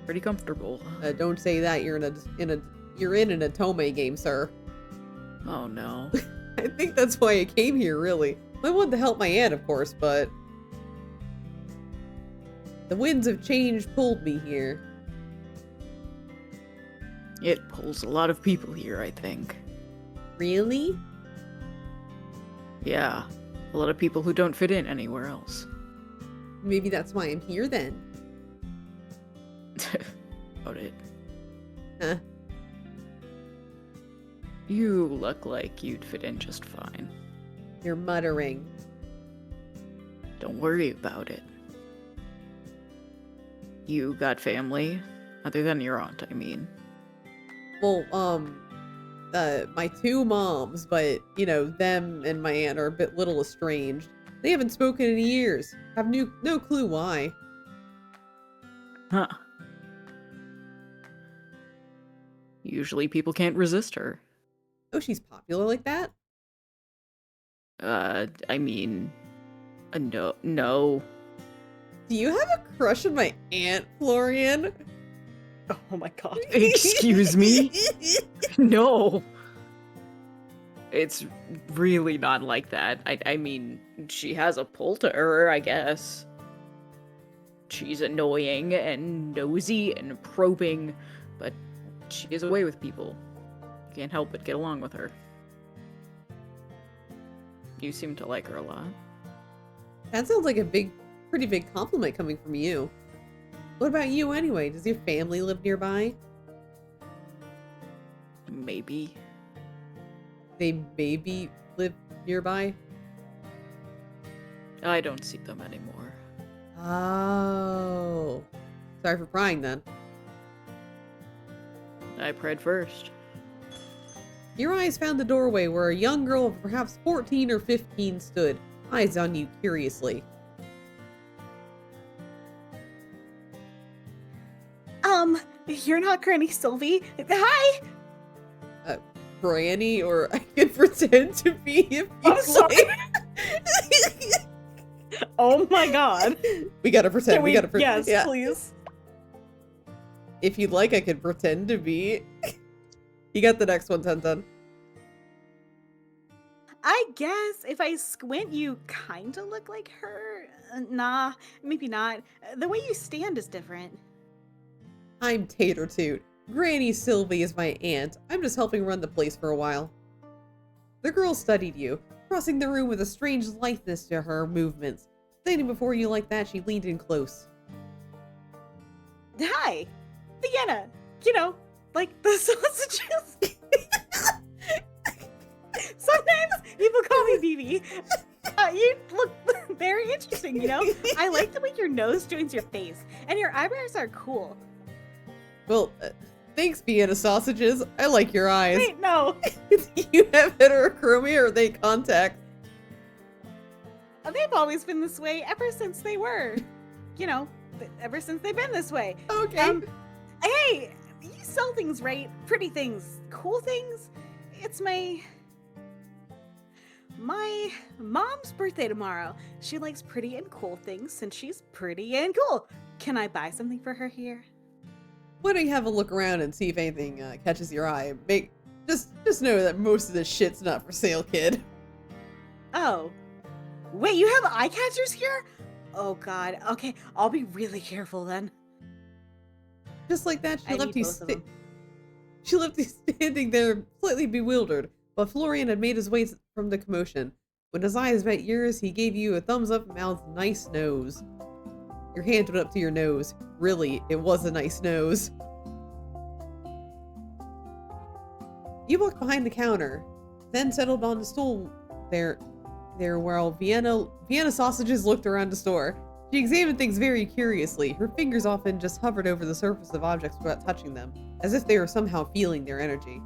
pretty comfortable. Don't say that. You're in an Atome game, sir. Oh no. I think that's why I came here, really. I wanted to help my aunt, of course, but the winds of change pulled me here. It pulls a lot of people here, I think. Really? Yeah. A lot of people who don't fit in anywhere else. Maybe that's why I'm here then. About it. Huh? You look like you'd fit in just fine. You're muttering. Don't worry about it. You got family? Other than your aunt, I mean. Well, my two moms, but, you know, them and my aunt are a bit little estranged. They haven't spoken in years. Have no clue why. Huh. Usually people can't resist her. Oh, she's popular like that? I mean... no. Do you have a crush on my aunt, Florian? Oh my god. Excuse me? No. It's really not like that. I mean, she has a pull to her, I guess. She's annoying and nosy and probing, but she is away with people. Can't help but get along with her. You seem to like her a lot. That sounds like a pretty big compliment coming from you. What about you anyway? Does your family live nearby? Maybe. They maybe live nearby? I don't see them anymore. Oh. Sorry for prying then. I pried first. Your eyes found the doorway where a young girl of perhaps 14 or 15 stood, eyes on you curiously. You're not Granny Sylvie. Hi! Granny, or I could pretend to be if you I'm sorry. like. Oh my god. We gotta pretend. Can We gotta pretend. Yes, Yeah. please. If you'd like, I could pretend to be. You got the next one, Tenten. I guess if I squint, you kind of look like her. Nah, maybe not. The way you stand is different. I'm Tater Toot. Granny Sylvie is my aunt. I'm just helping run the place for a while. The girl studied you, crossing the room with a strange litheness to her movements. Standing before you like that, she leaned in close. Hi, Vienna. You know, like the sausages. Sometimes people call me BB. You look very interesting, you know? I like the way your nose joins your face, and your eyebrows are cool. Well, thanks, Vienna sausages. I like your eyes. Wait, no. You have heterochromia or are they contact? They've always been this way ever since they were. You know, ever since they've been this way. Okay. Hey, you sell things, right? Pretty things, cool things. It's my mom's birthday tomorrow. She likes pretty and cool things since she's pretty and cool. Can I buy something for her here? Why don't you have a look around and see if anything catches your eye? Just know that most of this shit's not for sale, kid. Oh. Wait, you have eye catchers here? Oh god. Okay, I'll be really careful then. Just like that, I need both of them. She left you standing there, slightly bewildered, but Florian had made his way from the commotion. When his eyes met yours, he gave you a thumbs up and mouthed, "Nice nose." Your hand went up to your nose. Really, it was a nice nose. You walked behind the counter, then settled on the stool there while Vienna Sausages looked around the store. She examined things very curiously. Her fingers often just hovered over the surface of objects without touching them, as if they were somehow feeling their energy.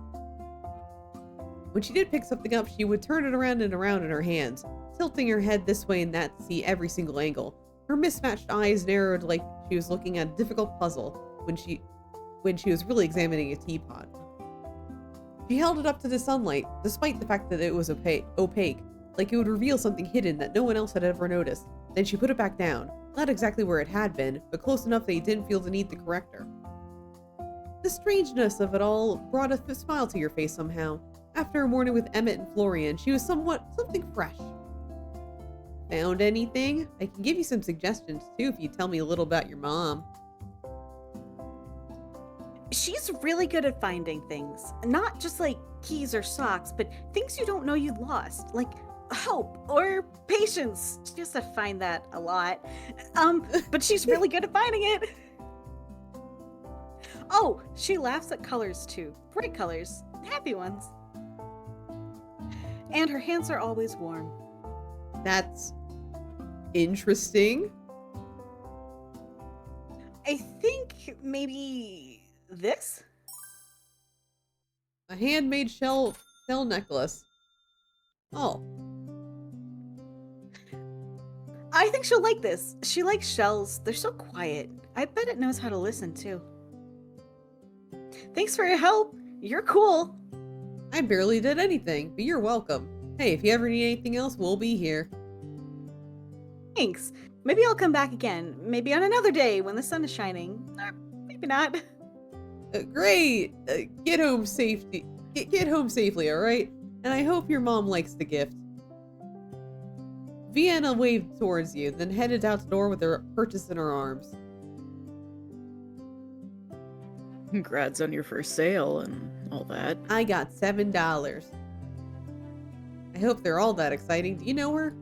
When she did pick something up, she would turn it around and around in her hands, tilting her head this way and that to see every single angle. Her mismatched eyes narrowed like she was looking at a difficult puzzle when she was really examining a teapot. She held it up to the sunlight, despite the fact that it was opaque, like it would reveal something hidden that no one else had ever noticed. Then she put it back down, not exactly where it had been, but close enough that he didn't feel the need to correct her. The strangeness of it all brought a smile to your face somehow. After a morning with Emmett and Florian, she was something fresh. Found anything? I can give you some suggestions too if you tell me a little about your mom. She's really good at finding things. Not just like keys or socks, but things you don't know you lost. Like hope or patience. She has to find that a lot. But she's really good at finding it. Oh, she laughs at colors too. Bright colors. Happy ones. And her hands are always warm. That's interesting. I think maybe this? A handmade shell necklace. Oh. I think she'll like this. She likes shells. They're so quiet. I bet it knows how to listen too. Thanks for your help. You're cool. I barely did anything, but you're welcome. Hey, if you ever need anything else, we'll be here. Thanks. Maybe I'll come back again. Maybe on another day when the sun is shining. Or maybe not. Great! Get home safely. Get home safely, alright? And I hope your mom likes the gift. Vienna waved towards you, then headed out the door with her purchase in her arms. Congrats on your first sale and all that. I got $7. I hope they're all that exciting. Do you know her?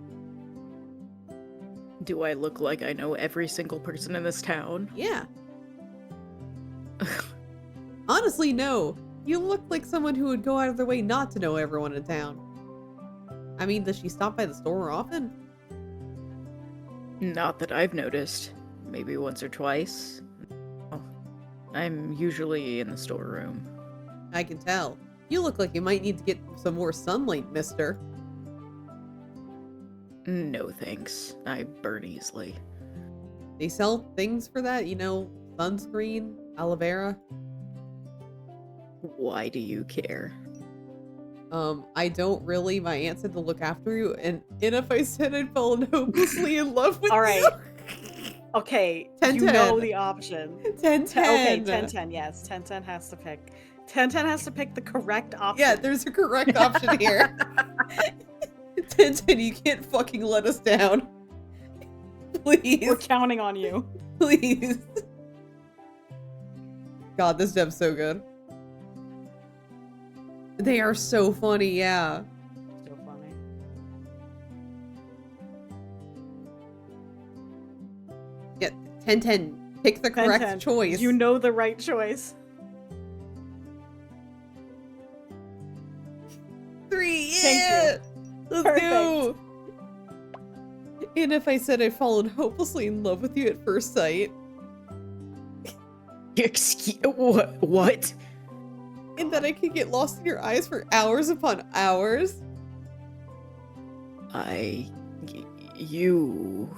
Do I look like I know every single person in this town? Yeah. Honestly, no. You look like someone who would go out of their way not to know everyone in town. I mean, does she stop by the store often? Not that I've noticed. Maybe once or twice. Oh, I'm usually in the storeroom. I can tell. You look like you might need to get some more sunlight, mister. No thanks. I burn easily. They sell things for that, you know, sunscreen, aloe vera. Why do you care? I don't really. My aunt said to look after you, and if I said I'd fallen hopelessly in love with All right. you. Okay. 10-10. You know the option. 10-10. Okay, 10-10, yes. 10-10 has to pick. 10-10 has to pick the correct option. Yeah, there's a correct option here. 10-10, you can't fucking let us down. Please. We're counting on you. Please. God, this dev's so good. They are so funny, yeah. So funny. Yeah, 10-10. Pick the correct 10-10. choice. You know the right choice. 3, yeah! Thank Let's Perfect. go! And if I said I'd fallen hopelessly in love with you at first sight, Excuse what? and that I could get lost in your eyes for hours upon hours. You.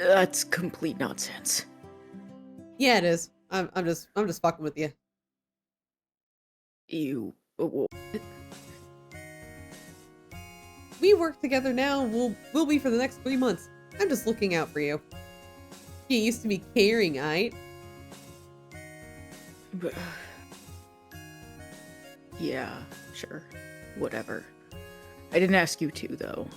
That's complete nonsense. Yeah, it is. I'm just fucking with you. You. We work together now, and we'll be for the next 3 months. I'm just looking out for you. You used to be caring, aight? Yeah, sure. Whatever. I didn't ask you to, though.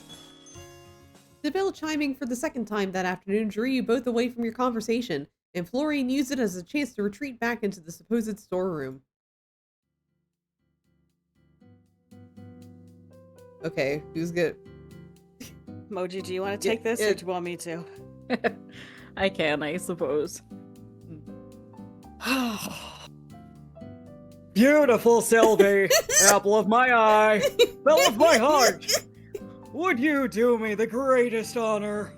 The bell chiming for the second time that afternoon drew you both away from your conversation, and Florian used it as a chance to retreat back into the supposed storeroom. Okay, who's good? Moji, do you want to take this or do you want me to? I can, I suppose. Beautiful Sylvie, apple of my eye, belle of my heart. Would you do me the greatest honor?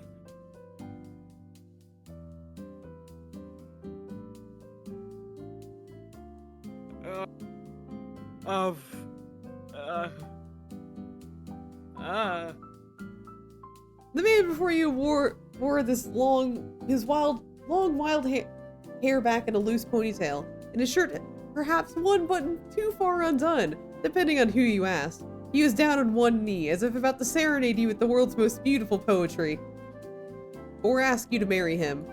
Of, The man before you wore this long wild hair back in a loose ponytail, and his shirt perhaps one button too far undone, depending on who you asked. He was down on one knee, as if about to serenade you with the world's most beautiful poetry, or ask you to marry him.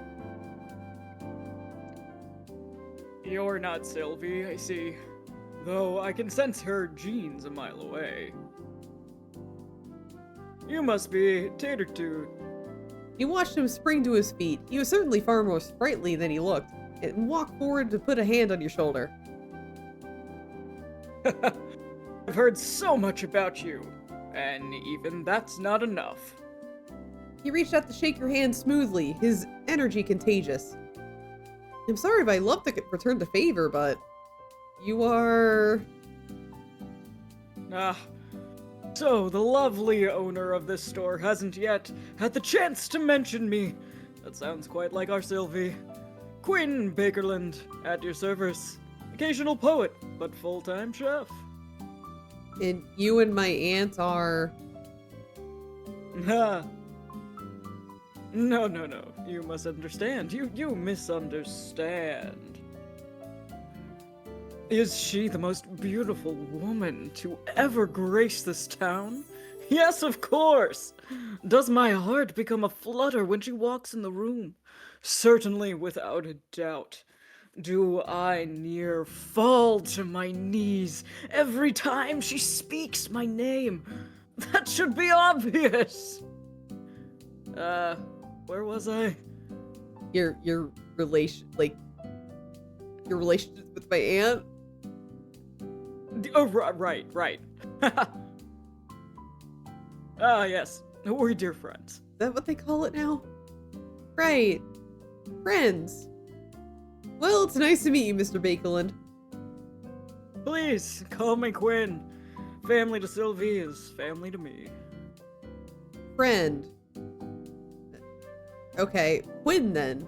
You're not Sylvie, I see. Though I can sense her genes a mile away. You must be Tatertooth. You watched him spring to his feet. He was certainly far more sprightly than he looked, and walked forward to put a hand on your shoulder. I've heard so much about you, and even that's not enough. He reached out to shake your hand smoothly, his energy contagious. I'm sorry if I love to return the favor, but you are... So the lovely owner of this store hasn't yet had the chance to mention me. That sounds quite like our Sylvie. Quinn Bakerland, at your service. Occasional poet, but full-time chef. And you and my aunt are... Ha. No. You must understand. You misunderstand. Is she the most beautiful woman to ever grace this town? Yes, of course! Does my heart become a flutter when she walks in the room? Certainly, without a doubt. Do I near fall to my knees every time she speaks my name? That should be obvious! Where was I? your relationship with my aunt? Oh, right. Yes. We're dear friends. Is that what they call it now? Right. Friends. Well, it's nice to meet you, Mr. Bakerland. Please, call me Quinn. Family to Sylvie is family to me. Friend. Okay, Quinn then.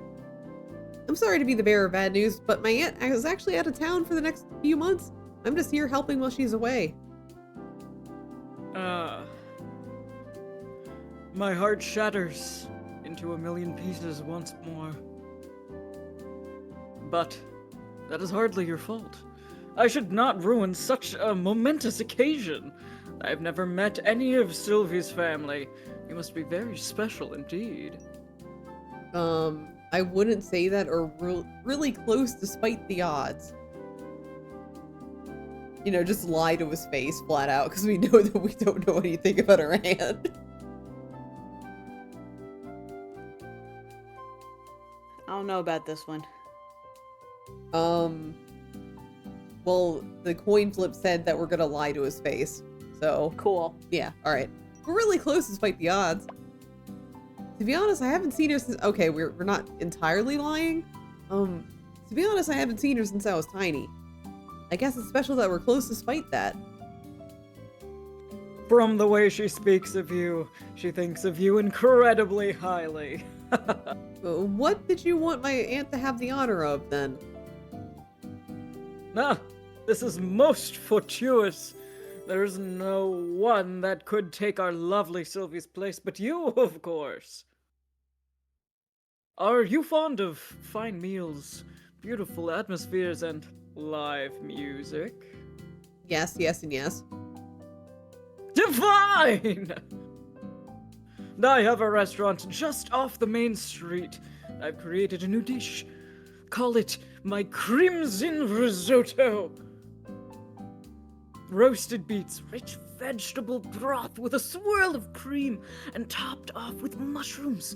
I'm sorry to be the bearer of bad news, but my aunt is actually out of town for the next few months. I'm just here helping while she's away. My heart shatters into a million pieces once more. But that is hardly your fault. I should not ruin such a momentous occasion. I've never met any of Sylvie's family. You must be very special indeed. I wouldn't say that, or really close despite the odds. You know, just lie to his face flat out, because we know that we don't know anything about our aunt. I don't know about this one. Well, the coin flip said that we're gonna lie to his face, so... Cool. Yeah, alright. We're really close despite the odds. To be honest, I haven't seen her since... Okay, we're not entirely lying. To be honest, I haven't seen her since I was tiny. I guess it's special that we're close despite that. From the way she speaks of you, she thinks of you incredibly highly. What did you want my aunt to have the honor of, then? This is most fortuitous. There's no one that could take our lovely Sylvie's place but you, of course. Are you fond of fine meals, beautiful atmospheres, and live music? Yes, and yes. Divine! I have a restaurant just off the main street. I've created a new dish. Call it my Crimson Risotto. Roasted beets, rich vegetable broth with a swirl of cream, and topped off with mushrooms.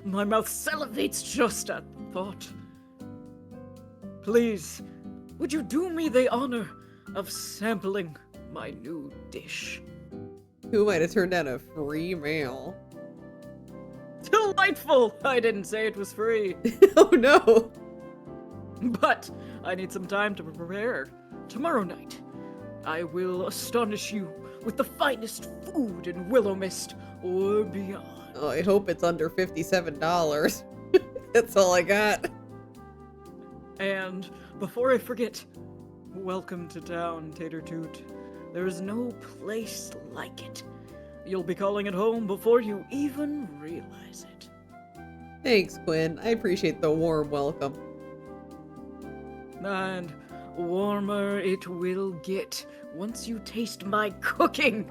My mouth salivates just at the thought. Please, would you do me the honor of sampling my new dish? Who might have turned down a free meal? Delightful! I didn't say it was free. Oh no! But I need some time to prepare. tomorrow night, I will astonish you with the finest food in Willowmist or beyond. Oh, I hope it's under $57. That's all I got. And before I forget, welcome to town, Tater Toot. There is no place like it. You'll be calling it home before you even realize it. Thanks, Quinn. I appreciate the warm welcome. And warmer it will get once you taste my cooking.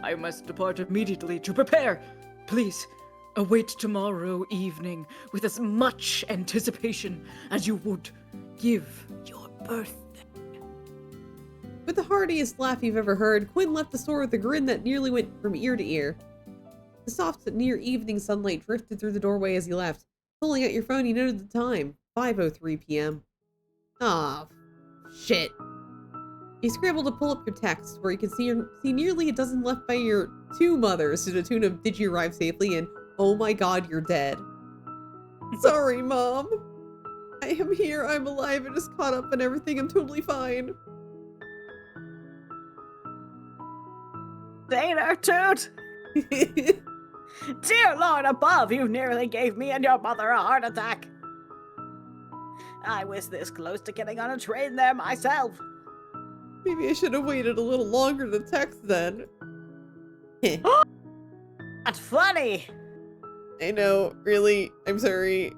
I must depart immediately to prepare. Please, await tomorrow evening with as much anticipation as you would give your birthday. With the heartiest laugh you've ever heard, Quinn left the store with a grin that nearly went from ear to ear. The soft, near evening sunlight drifted through the doorway as he left. Pulling out your phone, he noted the time, 5:03 p.m. Ah, shit. He scrambled to pull up your text, where you can see nearly a dozen left by your two mothers to the tune of "Did you arrive safely?" and "Oh my god, you're dead." Sorry, Mom. I am here, I'm alive, and just caught up and everything, I'm totally fine. Tater Toot! Dear Lord above, you nearly gave me and your mother a heart attack. I was this close to getting on a train there myself. Maybe I should have waited a little longer to text then. That's funny. I know, really, I'm sorry.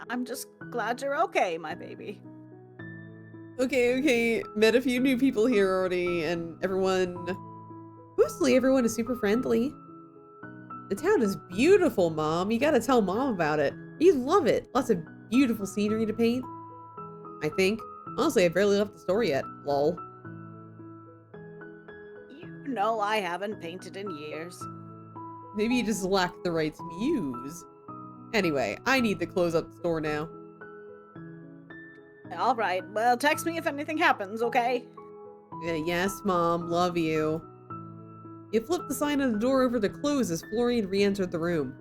I'm just glad you're okay, my baby. Okay, met a few new people here already, and mostly everyone is super friendly. The town is beautiful, Mom. You gotta tell Mom about it. You'd love it. Lots of beautiful scenery to paint, I think. Honestly, I barely left the store yet. Lol. You know I haven't painted in years. Maybe you just lack the right muse. Anyway, I need to close up the store now. All right, well, text me if anything happens, okay? Yes, Mom. Love you. You flipped the sign on the door over to close as Florian re-entered the room.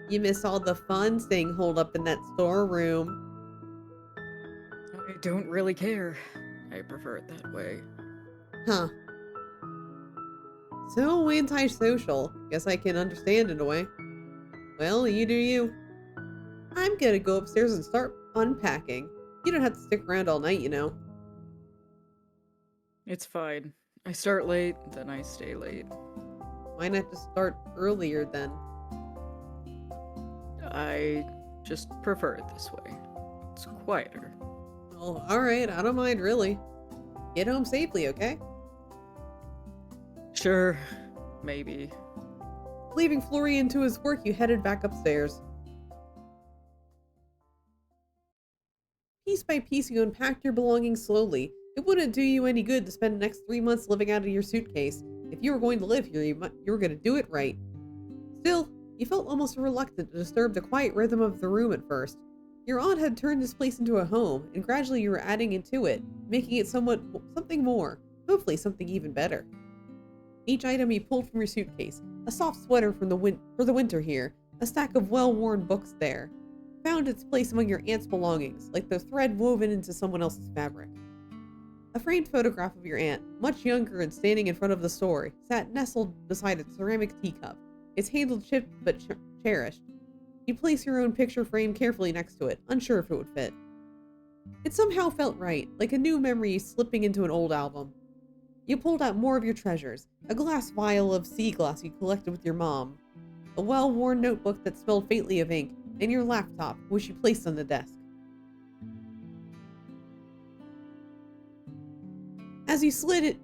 You miss all the fun staying holed up in that storeroom. I don't really care. I prefer it that way. Huh. So antisocial. Guess I can understand in a way. Well, you do you. I'm gonna go upstairs and start unpacking. You don't have to stick around all night, you know. It's fine. I start late, then I stay late. Why not just start earlier then? I just prefer it this way. It's quieter. Oh, alright, I don't mind really. Get home safely, okay? Sure, maybe. Leaving Florian to his work, you headed back upstairs. Piece by piece, you unpacked your belongings slowly. It wouldn't do you any good to spend the next 3 months living out of your suitcase. If you were going to live here, you were going to do it right. Still, you felt almost reluctant to disturb the quiet rhythm of the room at first. Your aunt had turned this place into a home, and gradually you were adding into it, making it something more, hopefully something even better. Each item you pulled from your suitcase, a soft sweater for the winter here, a stack of well-worn books there, found its place among your aunt's belongings, like the thread woven into someone else's fabric. A framed photograph of your aunt, much younger and standing in front of the store, sat nestled beside a ceramic teacup, its handle chipped but cherished. You place your own picture frame carefully next to it, unsure if it would fit. It somehow felt right, like a new memory slipping into an old album. You pulled out more of your treasures, a glass vial of sea glass you collected with your mom, a well-worn notebook that smelled faintly of ink, and your laptop, which you placed on the desk. As you slid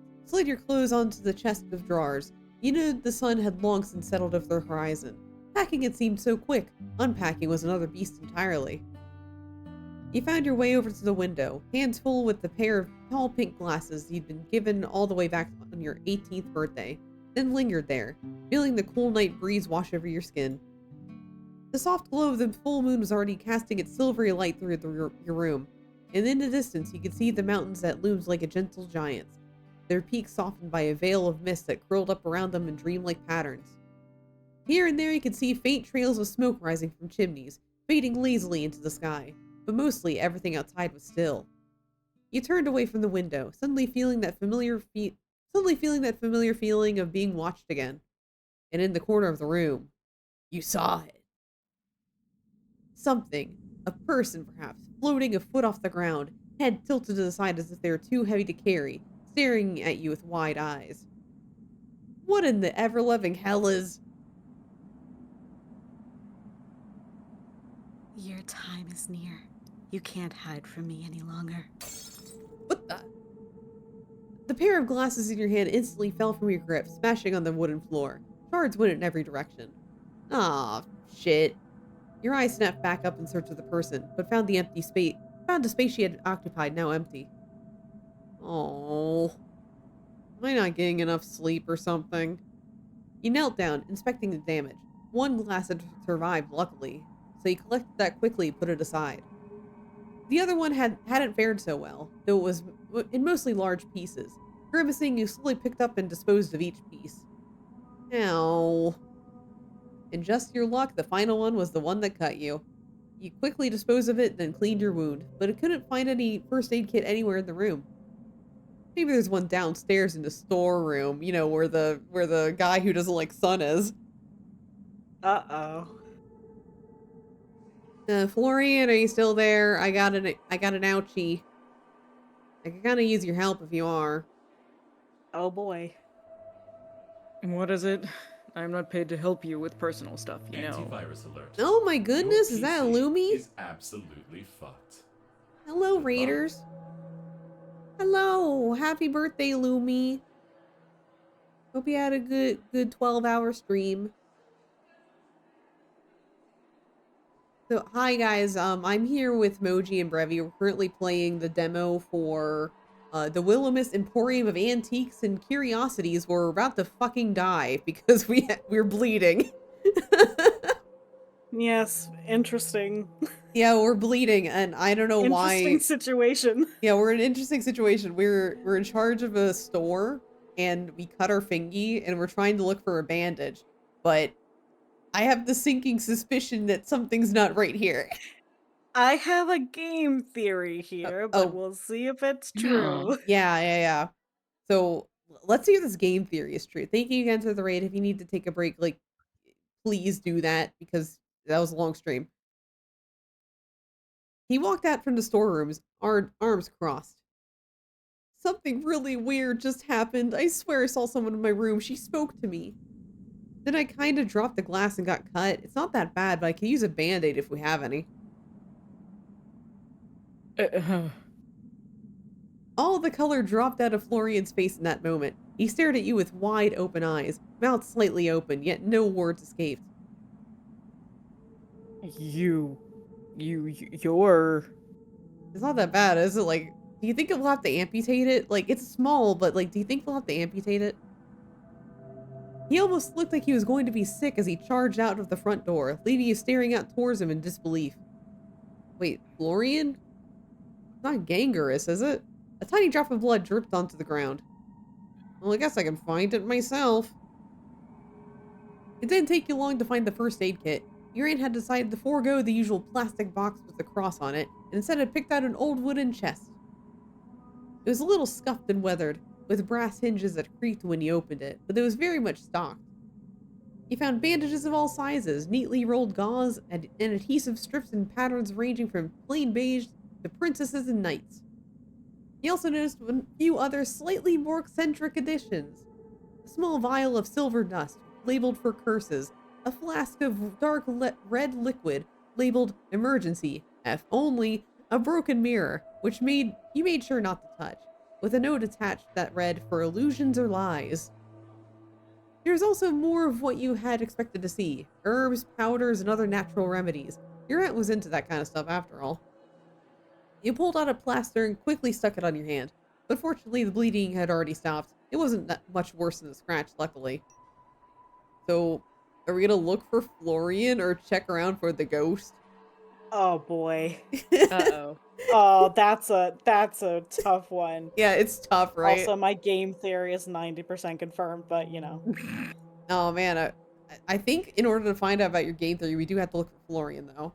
your clothes onto the chest of drawers, you knew the sun had long since settled over the horizon. Packing had seemed so quick, unpacking was another beast entirely. You found your way over to the window, hands full with the pair of tall pink glasses you'd been given all the way back on your 18th birthday, then lingered there, feeling the cool night breeze wash over your skin. The soft glow of the full moon was already casting its silvery light through your room, and in the distance you could see the mountains that loomed like a gentle giant, their peaks softened by a veil of mist that curled up around them in dreamlike patterns. Here and there you could see faint trails of smoke rising from chimneys, fading lazily into the sky, but mostly everything outside was still. You turned away from the window, suddenly feeling that familiar feeling of being watched again. And in the corner of the room, you saw it. Something, a person perhaps, floating a foot off the ground, head tilted to the side as if they were too heavy to carry, staring at you with wide eyes. What in the ever-loving hell is... Your time is near. You can't hide from me any longer. What the... The pair of glasses in your hand instantly fell from your grip, smashing on the wooden floor. Shards went in every direction. Aw, shit. Your eyes snapped back up in search of the person, but found a space she had occupied, now empty. Oh, am I not getting enough sleep or something? You knelt down, inspecting the damage. One glass had survived, luckily, so you collected that quickly and put it aside. The other one hadn't fared so well, though it was in mostly large pieces. Grimacing, you slowly picked up and disposed of each piece. Ow. And just your luck, the final one was the one that cut you. You quickly disposed of it, then cleaned your wound, but it couldn't find any first aid kit anywhere in the room. Maybe there's one downstairs in the storeroom, you know, where the guy who doesn't like sun is. Uh-oh. Florian, are you still there? I got an ouchie. I can kind of use your help if you are. Oh boy. What is it? I'm not paid to help you with personal stuff, you know. Antivirus alert. Oh my Your goodness, is that a PC Lumi? is absolutely fucked. Hello, Goodbye. Raiders. Hello, happy birthday, Lumi. Hope you had a good 12-hour stream. So, hi guys, I'm here with Moji and Brevi. We're currently playing the demo for the Willowmist Emporium of Antiques and Curiosities. We're about to fucking die because we're bleeding. Yes, interesting. Yeah, we're bleeding, and I don't know why. Interesting situation. Yeah, we're in an interesting situation. We're in charge of a store, and we cut our fingy, and we're trying to look for a bandage, but I have the sinking suspicion that something's not right here. I have a game theory here, but we'll see if it's true. Yeah. So let's see if this game theory is true. Thank you again for the raid. If you need to take a break, like, please do that because that was a long stream. He walked out from the storerooms, arms crossed. Something really weird just happened. I swear I saw someone in my room. She spoke to me. Then I kind of dropped the glass and got cut. It's not that bad, but I can use a band-aid if we have any. All the color dropped out of Florian's face in that moment. He stared at you with wide open eyes, mouth slightly open, yet no words escaped. You're... It's not that bad, is it? Like, do you think we'll have to amputate it? Like, it's small, but, like, do you think we'll have to amputate it? He almost looked like he was going to be sick as he charged out of the front door, leaving you staring out towards him in disbelief. Wait, Florian? It's not gangrenous, is it? A tiny drop of blood dripped onto the ground. Well, I guess I can find it myself. It didn't take you long to find the first aid kit. Urian had decided to forego the usual plastic box with the cross on it, and instead had picked out an old wooden chest. It was a little scuffed and weathered, with brass hinges that creaked when you opened it, but it was very much stocked. You found bandages of all sizes, neatly rolled gauze, and adhesive strips in patterns ranging from plain beige to princesses and knights. You also noticed a few other slightly more eccentric additions. A small vial of silver dust, labeled for curses, a flask of dark red liquid, labeled emergency, F only, a broken mirror, which you made sure not to touch, with a note attached that read, for illusions or lies. There's also more of what you had expected to see, herbs, powders, and other natural remedies. Your aunt was into that kind of stuff after all. You pulled out a plaster and quickly stuck it on your hand, but fortunately the bleeding had already stopped. It wasn't that much worse than a scratch, luckily. So, are we gonna look for Florian or check around for the ghost? Oh boy. Uh-oh. Oh, that's a tough one. Yeah, it's tough, right? Also, my game theory is 90% confirmed, but you know. Oh man, I think in order to find out about your game theory, we do have to look for Florian, though.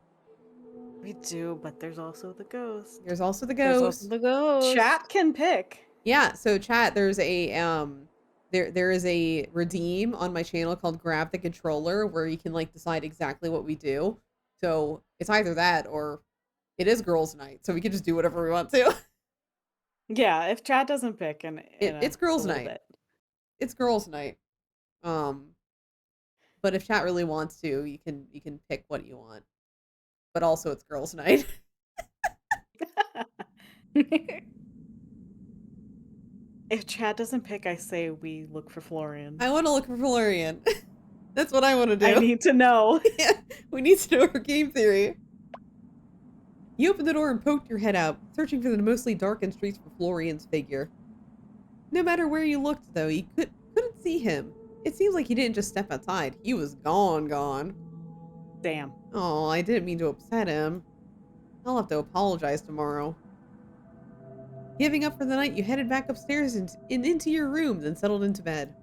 We do, but there's also the ghost. There's also the There's ghost. also the ghost. Chat can pick. Yeah, so chat, there's a there is a redeem on my channel called Grab the Controller where you can like decide exactly what we do. So it's either that or it is girls' night, so we can just do whatever we want to. Yeah, if chat doesn't pick, It's girls' a little night. bit. It's girls' night. But if chat really wants to, you can pick what you want. But also it's girls' night. If chat doesn't pick, I say we look for Florian. I want to look for Florian. That's what I want to do. I need to know. Yeah, we need to know our game theory. You opened the door and poked your head out, searching for the mostly darkened streets for Florian's figure. No matter where you looked, though, you couldn't see him. It seems like he didn't just step outside. He was gone. Damn. Oh, I didn't mean to upset him. I'll have to apologize tomorrow. Giving up for the night, you headed back upstairs and into your room, then settled into bed.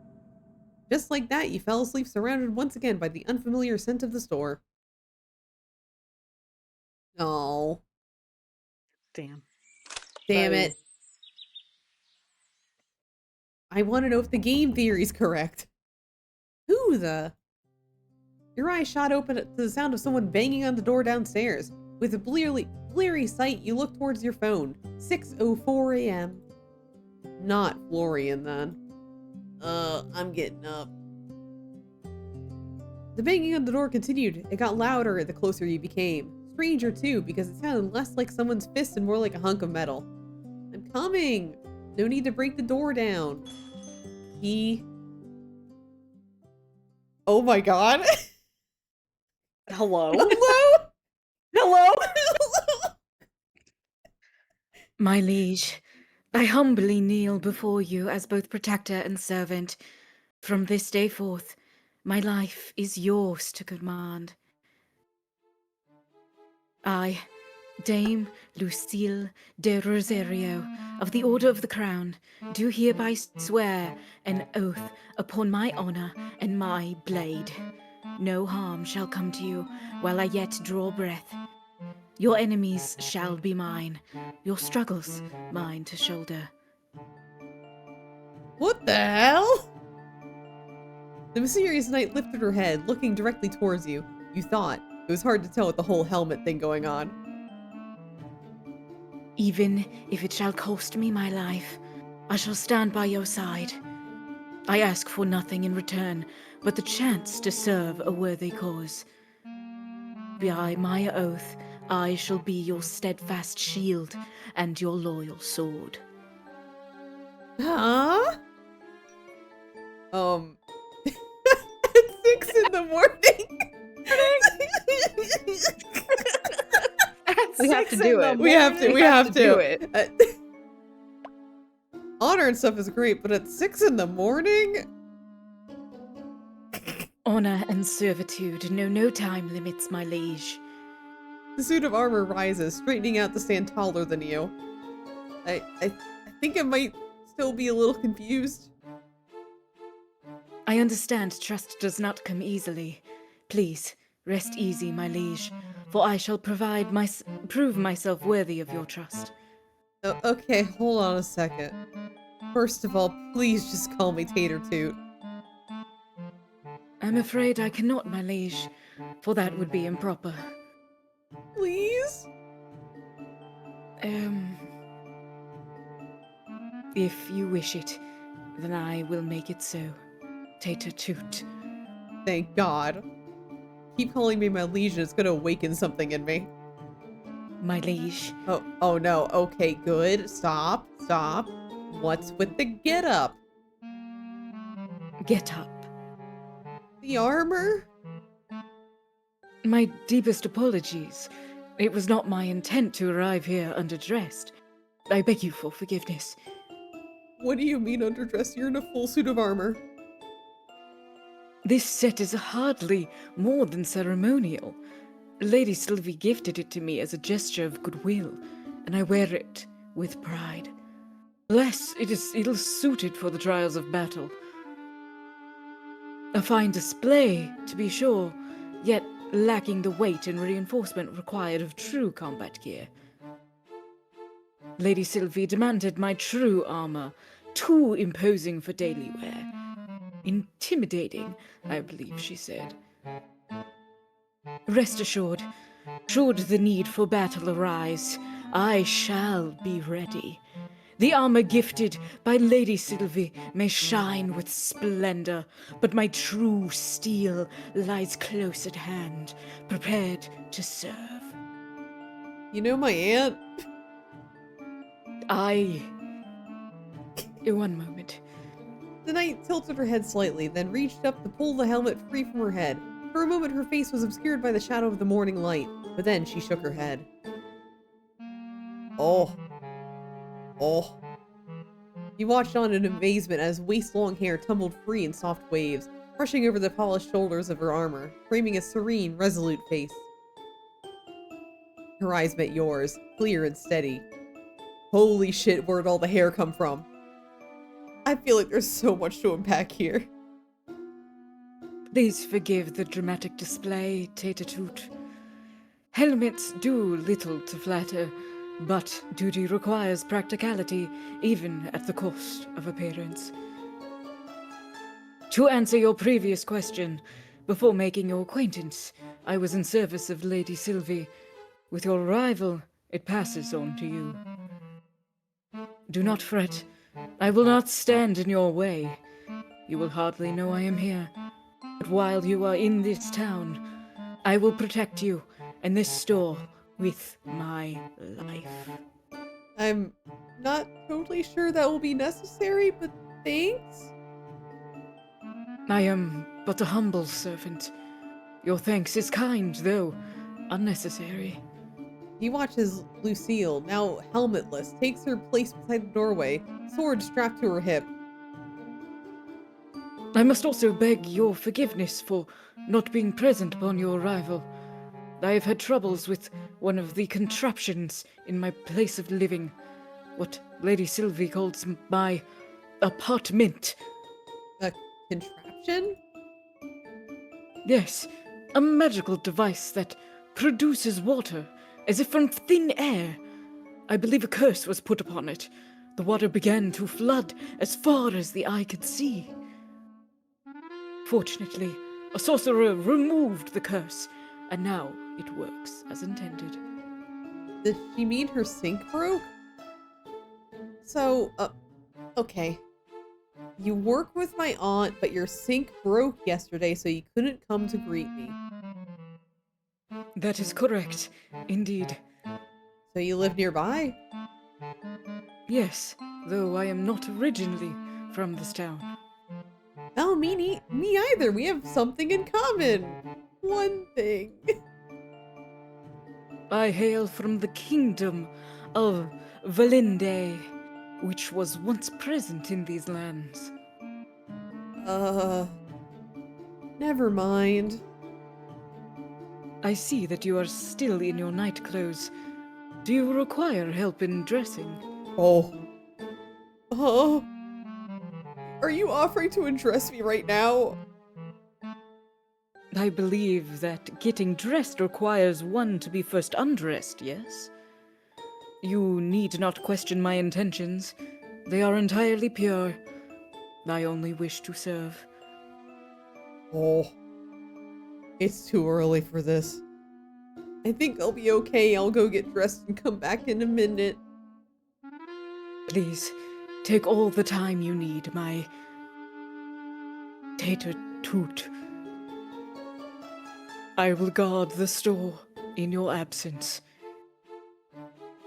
Just like that, you fell asleep surrounded once again by the unfamiliar scent of the store. Oh. Damn. Damn Boo. it. I want to know if the game theory's correct. Who the... Your eyes shot open to the sound of someone banging on the door downstairs. With a bleary sight, you look towards your phone. 6:04 a.m. Not Florian, then. I'm getting up. The banging on the door continued. It got louder the closer you became. Stranger, too, because it sounded less like someone's fist and more like a hunk of metal. I'm coming! No need to break the door down. Oh my god. Hello? Hello? Hello? My liege, I humbly kneel before you as both protector and servant. From this day forth, my life is yours to command. I, Dame Lucille de Rosario, of the Order of the Crown, do hereby swear an oath upon my honor and my blade. No harm shall come to you while I yet draw breath. Your enemies shall be mine, your struggles mine to shoulder. What the hell? The mysterious knight lifted her head, looking directly towards you. You thought. It was hard to tell with the whole helmet thing going on. Even if it shall cost me my life, I shall stand by your side. I ask for nothing in return but the chance to serve a worthy cause. By my oath, I shall be your steadfast shield and your loyal sword. Huh? It's 6 in the morning. We have to do it. We have to do it. Honor and stuff is great, but at 6 in the morning? Honor and servitude know no time limits, my liege. The suit of armor rises, straightening out to stand taller than you. I think I might still be a little confused. I understand trust does not come easily. Please, rest easy, my liege, for I shall prove myself worthy of your trust. Okay, hold on a second. First of all, please just call me Tater Toot. I'm afraid I cannot, my liege, for that would be improper. Please? If you wish it, then I will make it so. Tater Toot. Thank God. Keep calling me my liege and it's gonna awaken something in me. My liege. Oh no, okay, good. Stop. What's with the get up? Get up. The armor? My deepest apologies. It was not my intent to arrive here underdressed. I beg you for forgiveness. What do you mean underdressed? You're in a full suit of armor. This set is hardly more than ceremonial. Lady Sylvie gifted it to me as a gesture of goodwill, and I wear it with pride. Alas, it is ill-suited for the trials of battle. A fine display, to be sure, yet lacking the weight and reinforcement required of true combat gear. Lady Sylvie demanded my true armor, too imposing for daily wear. Intimidating, I believe she said. Rest assured, should the need for battle arise, I shall be ready. The armor gifted by Lady Sylvie may shine with splendor, but my true steel lies close at hand, prepared to serve. You know my aunt? One moment. The knight tilted her head slightly, then reached up to pull the helmet free from her head. For a moment, her face was obscured by the shadow of the morning light, but then she shook her head. Oh. He watched on in amazement as waist-long hair tumbled free in soft waves, brushing over the polished shoulders of her armor, framing a serene, resolute face. Her eyes met yours, clear and steady. Holy shit, where'd all the hair come from? I feel like there's so much to unpack here. Please forgive the dramatic display, Tete-a-toot. Helmets do little to flatter, but duty requires practicality, even at the cost of appearance. To answer your previous question, before making your acquaintance, I was in service of Lady Sylvie. With your arrival, it passes on to you. Do not fret. I will not stand in your way. You will hardly know I am here. But while you are in this town, I will protect you and this store with my life. I'm not totally sure that will be necessary, but thanks? I am but a humble servant. Your thanks is kind, though unnecessary. He watches Lucille, now helmetless, takes her place beside the doorway, sword strapped to her hip. I must also beg your forgiveness for not being present upon your arrival. I have had troubles with one of the contraptions in my place of living, what Lady Sylvie calls my apartment. A contraption? Yes, a magical device that produces water, as if from thin air. I believe a curse was put upon it. The water began to flood as far as the eye could see. Fortunately, a sorcerer removed the curse, and now it works as intended. Does she mean her sink broke? So, okay. You work with my aunt, but your sink broke yesterday, so you couldn't come to greet me. That is correct, indeed. So you live nearby? Yes, though I am not originally from this town. Oh, me either. We have something in common. One thing. I hail from the kingdom of Valinde, which was once present in these lands. Never mind. I see that you are still in your night clothes. Do you require help in dressing? Oh. Are you offering to undress me right now? I believe that getting dressed requires one to be first undressed, yes? You need not question my intentions. They are entirely pure. I only wish to serve. Oh. It's too early for this. I think I'll be okay. I'll go get dressed and come back in a minute. Please, take all the time you need, my Tater-toot. I will guard the store in your absence.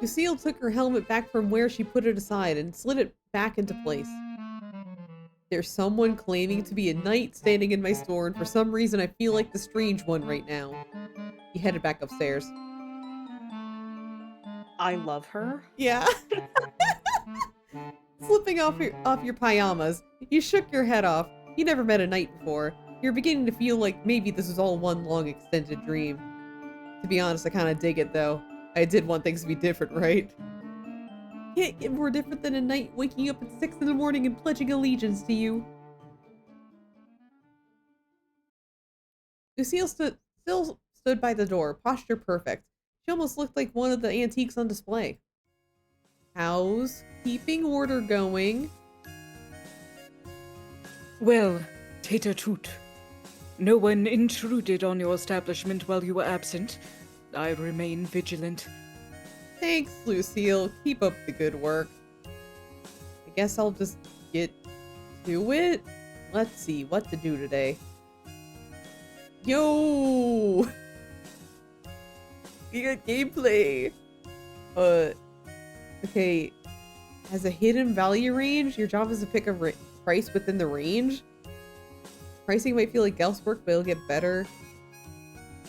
Lucille took her helmet back from where she put it aside and slid it back into place. There's someone claiming to be a knight standing in my store, and for some reason I feel like the strange one right now. He headed back upstairs. I love her. Yeah. Slipping off your pajamas, you shook your head off. You never met a knight before. You're beginning to feel like maybe this is all one long extended dream. To be honest, I kind of dig it though. I did want things to be different, right? Can't get more different than a knight waking up at 6 in the morning and pledging allegiance to you. Lucille still stood stood by the door, posture perfect. She almost looked like one of the antiques on display. How's keeping order going? Well, Tater Toot. No one intruded on your establishment while you were absent. I remain vigilant. Thanks, Lucille. Keep up the good work. I guess I'll just get to it. Let's see what to do today. Yo! We got gameplay. Okay. Has a hidden value range. Your job is to pick a price within the range. Pricing might feel like guesswork, but it'll get better.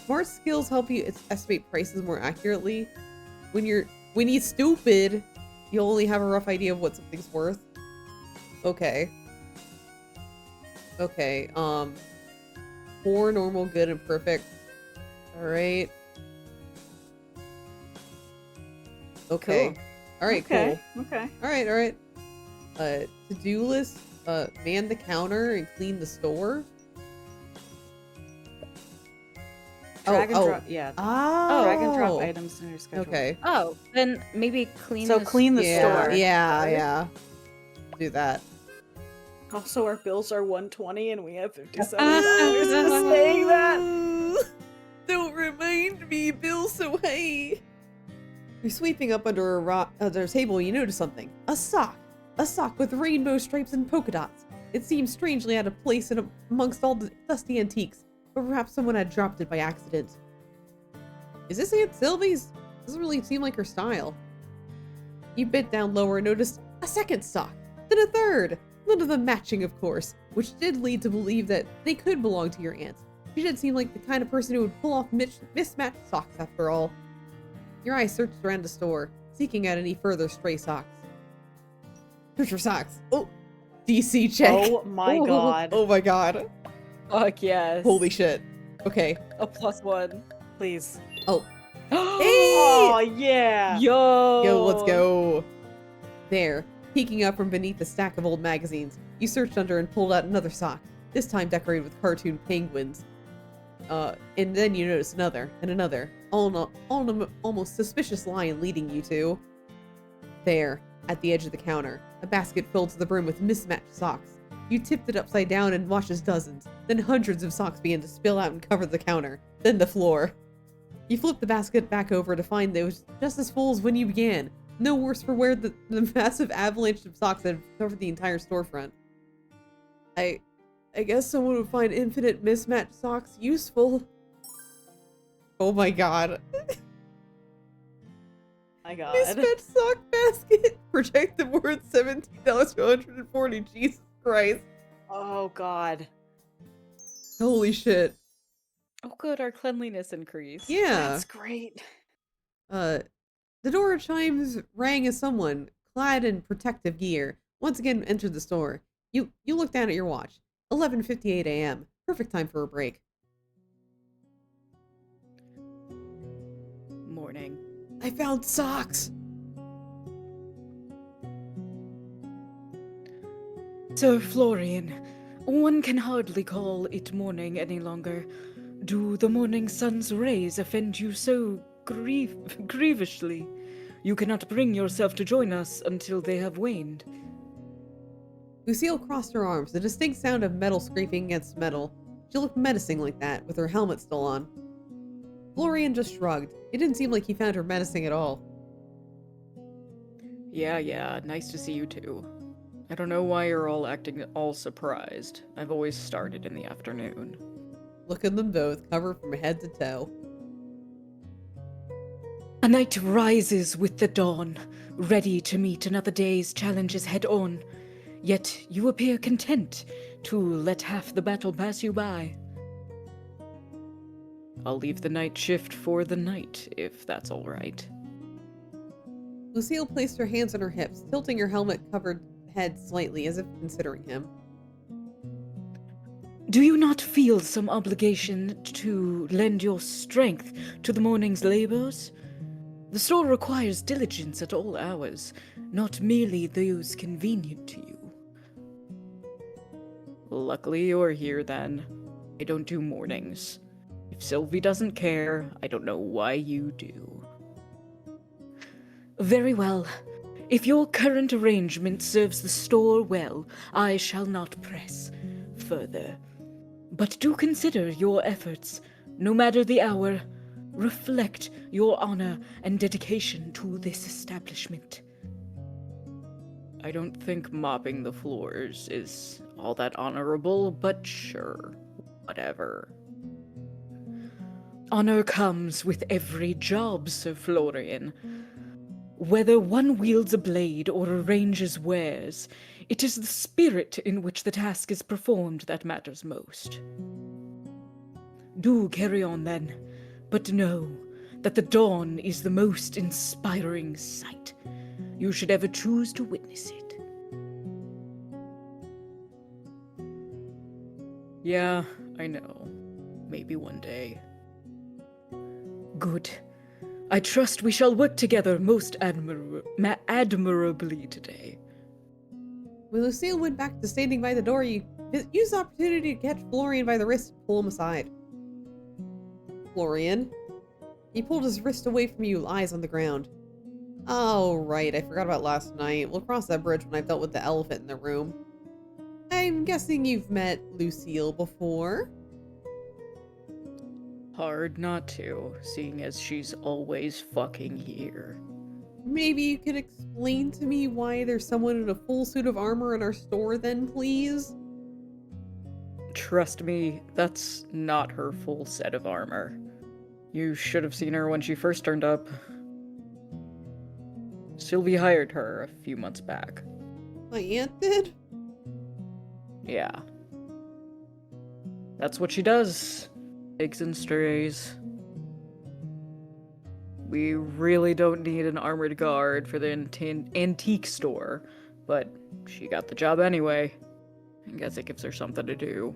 Smart skills help you estimate prices more accurately. When you're stupid, you'll only have a rough idea of what something's worth. Okay. Okay, 4 normal, good, and perfect. Alright. Okay. Cool. Alright, Okay. cool. Okay. Alright. To-do list, man the counter and clean the store. Drag and drop. Yeah. Oh. Drag and drop items in your schedule. Okay. Oh, then maybe clean So clean the store. Yeah. Do that. Also, our bills are $120 and we have $57 for saying that. Don't remind me, bill's so high. You're sweeping up under a table. You notice something. A sock with rainbow stripes and polka dots. It seems strangely out of place amongst all the dusty antiques, but perhaps someone had dropped it by accident. Is this Aunt Sylvie's? Doesn't really seem like her style. You bent down lower and noticed a second sock, then a third. None of them matching, of course, which did lead to believe that they could belong to your aunt. She did seem like the kind of person who would pull off mismatched socks after all. Your eyes searched around the store, seeking out any further stray socks. Search for socks. Oh, DC check. Oh my god. Oh my god. Fuck yes. Holy shit. Okay. A +1. Please. Oh. Hey! Oh yeah. Yo! Let's go. There, peeking up from beneath a stack of old magazines, you searched under and pulled out another sock, this time decorated with cartoon penguins. And then you notice another, and another, all in a almost suspicious line leading you to... There, at the edge of the counter, a basket filled to the brim with mismatched socks. You tipped it upside down and watched as dozens, then hundreds of socks began to spill out and cover the counter, then the floor. You flipped the basket back over to find that it was just as full as when you began. No worse for wear the massive avalanche of socks that had covered the entire storefront. I guess someone would find infinite mismatched socks useful. Oh my god. My god. Mismatched sock basket. Projected worth $17 to $140. Jesus Christ. Oh god. Holy shit. Oh good, our cleanliness increased. Yeah. That's great. The door chimes rang as someone, clad in protective gear, once again entered the store. You look down at your watch. 11:58 a.m. Perfect time for a break. Morning. I found socks! Sir Florian, one can hardly call it morning any longer. Do the morning sun's rays offend you so grievously? You cannot bring yourself to join us until they have waned. Lucille crossed her arms, a distinct sound of metal scraping against metal. She looked menacing like that, with her helmet still on. Florian just shrugged. It didn't seem like he found her menacing at all. Yeah, nice to see you too. I don't know why you're all acting all surprised. I've always started in the afternoon. Look at them both, covered from head to toe. A night rises with the dawn, ready to meet another day's challenges head on. Yet you appear content to let half the battle pass you by. I'll leave the night shift for the night, if that's all right. Lucille placed her hands on her hips, tilting her helmet-covered head slightly as if considering him. Do you not feel some obligation to lend your strength to the morning's labors? The store requires diligence at all hours, not merely those convenient to you. Luckily you're here then. I don't do mornings. If Sylvie doesn't care, I don't know why you do. Very well. If your current arrangement serves the store well, I shall not press further. But do consider your efforts, no matter the hour, reflect your honor and dedication to this establishment. I don't think mopping the floors is all that honorable, but sure, whatever. Honor comes with every job, Sir Florian. Whether one wields a blade or arranges wares, it is the spirit in which the task is performed that matters most. Do carry on then, but know that the dawn is the most inspiring sight you should ever choose to witness it. Yeah, I know. Maybe one day. Good. I trust we shall work together most admirably today. When Lucille went back to standing by the door, you used the opportunity to catch Florian by the wrist and pull him aside. Florian? He pulled his wrist away from you, eyes on the ground. Oh, right, I forgot about last night. We'll cross that bridge when I've dealt with the elephant in the room. I'm guessing you've met Lucille before? Hard not to, seeing as she's always fucking here. Maybe you could explain to me why there's someone in a full suit of armor in our store then, please? Trust me, that's not her full set of armor. You should have seen her when she first turned up. Sylvie hired her a few months back. My aunt did? Yeah. That's what she does. Eggs and strays. We really don't need an armored guard for the antique store, but she got the job anyway. I guess it gives her something to do.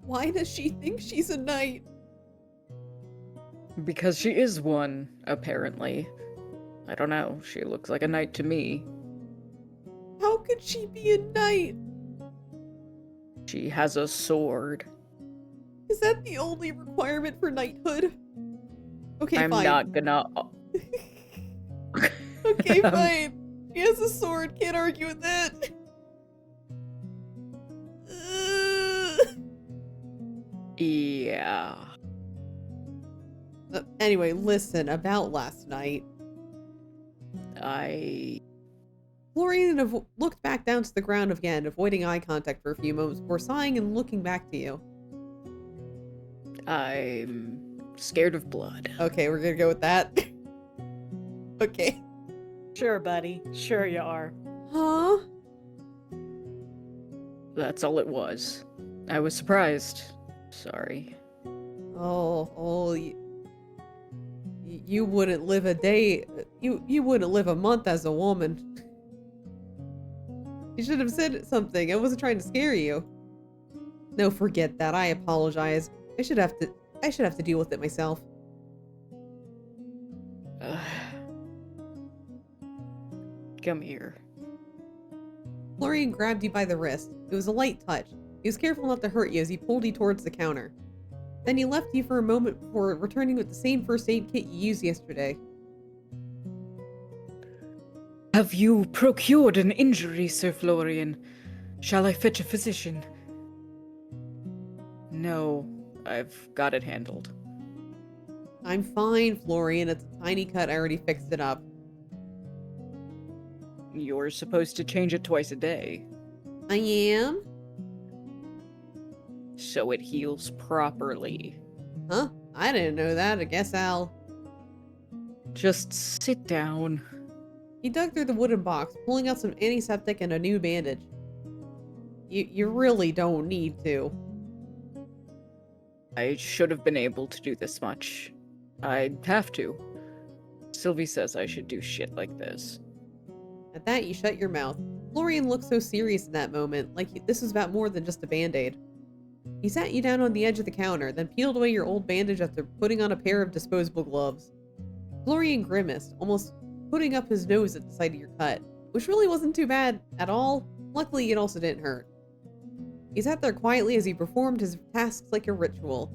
Why does she think she's a knight? Because she is one, apparently. I don't know, she looks like a knight to me. How could she be a knight? She has a sword. Is that the only requirement for knighthood? Okay, I'm fine. not gonna... Okay, fine. She has a sword, can't argue with that. Yeah. Anyway, listen, about last night. Florian looked back down to the ground again, avoiding eye contact for a few moments before sighing and looking back to you. I'm scared of blood. Okay, we're gonna go with that. Okay. Sure, buddy. Sure you are. Huh? That's all it was. I was surprised. Sorry. Oh, you wouldn't live a day, you wouldn't live a month as a woman. You should have said something. I wasn't trying to scare you. No, forget that. I apologize. I should have to deal with it myself. Come here. Florian grabbed you by the wrist. It was a light touch. He was careful not to hurt you as he pulled you towards the counter. Then he left you for a moment before returning with the same first aid kit you used yesterday. Have you procured an injury, Sir Florian? Shall I fetch a physician? No, I've got it handled. I'm fine, Florian. It's a tiny cut. I already fixed it up. You're supposed to change it twice a day, I am? so it heals properly. Huh? I didn't know that. I guess I'll... Just sit down. He dug through the wooden box, pulling out some antiseptic and a new bandage. You really don't need to. I should have been able to do this much. I'd have to. Sylvie says I should do shit like this. At that, you shut your mouth. Florian looked so serious in that moment, like this was about more than just a band-aid. He sat you down on the edge of the counter, then peeled away your old bandage after putting on a pair of disposable gloves. Florian grimaced, almost putting up his nose at the sight of your cut, which really wasn't too bad at all. Luckily, it also didn't hurt. He sat there quietly as he performed his tasks like a ritual.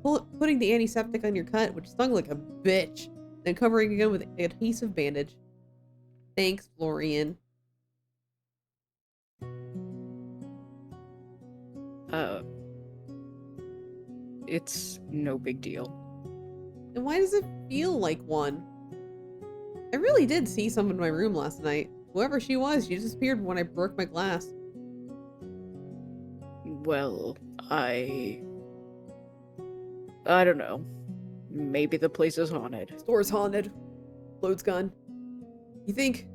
putting the antiseptic on your cut, which stung like a bitch, then covering again with adhesive bandage. Thanks, Florian. It's no big deal. And why does it feel like one? I really did see someone in my room last night. Whoever she was, she disappeared when I broke my glass. Well, I don't know. Maybe the place is haunted. Store's haunted. Load's gone. You think?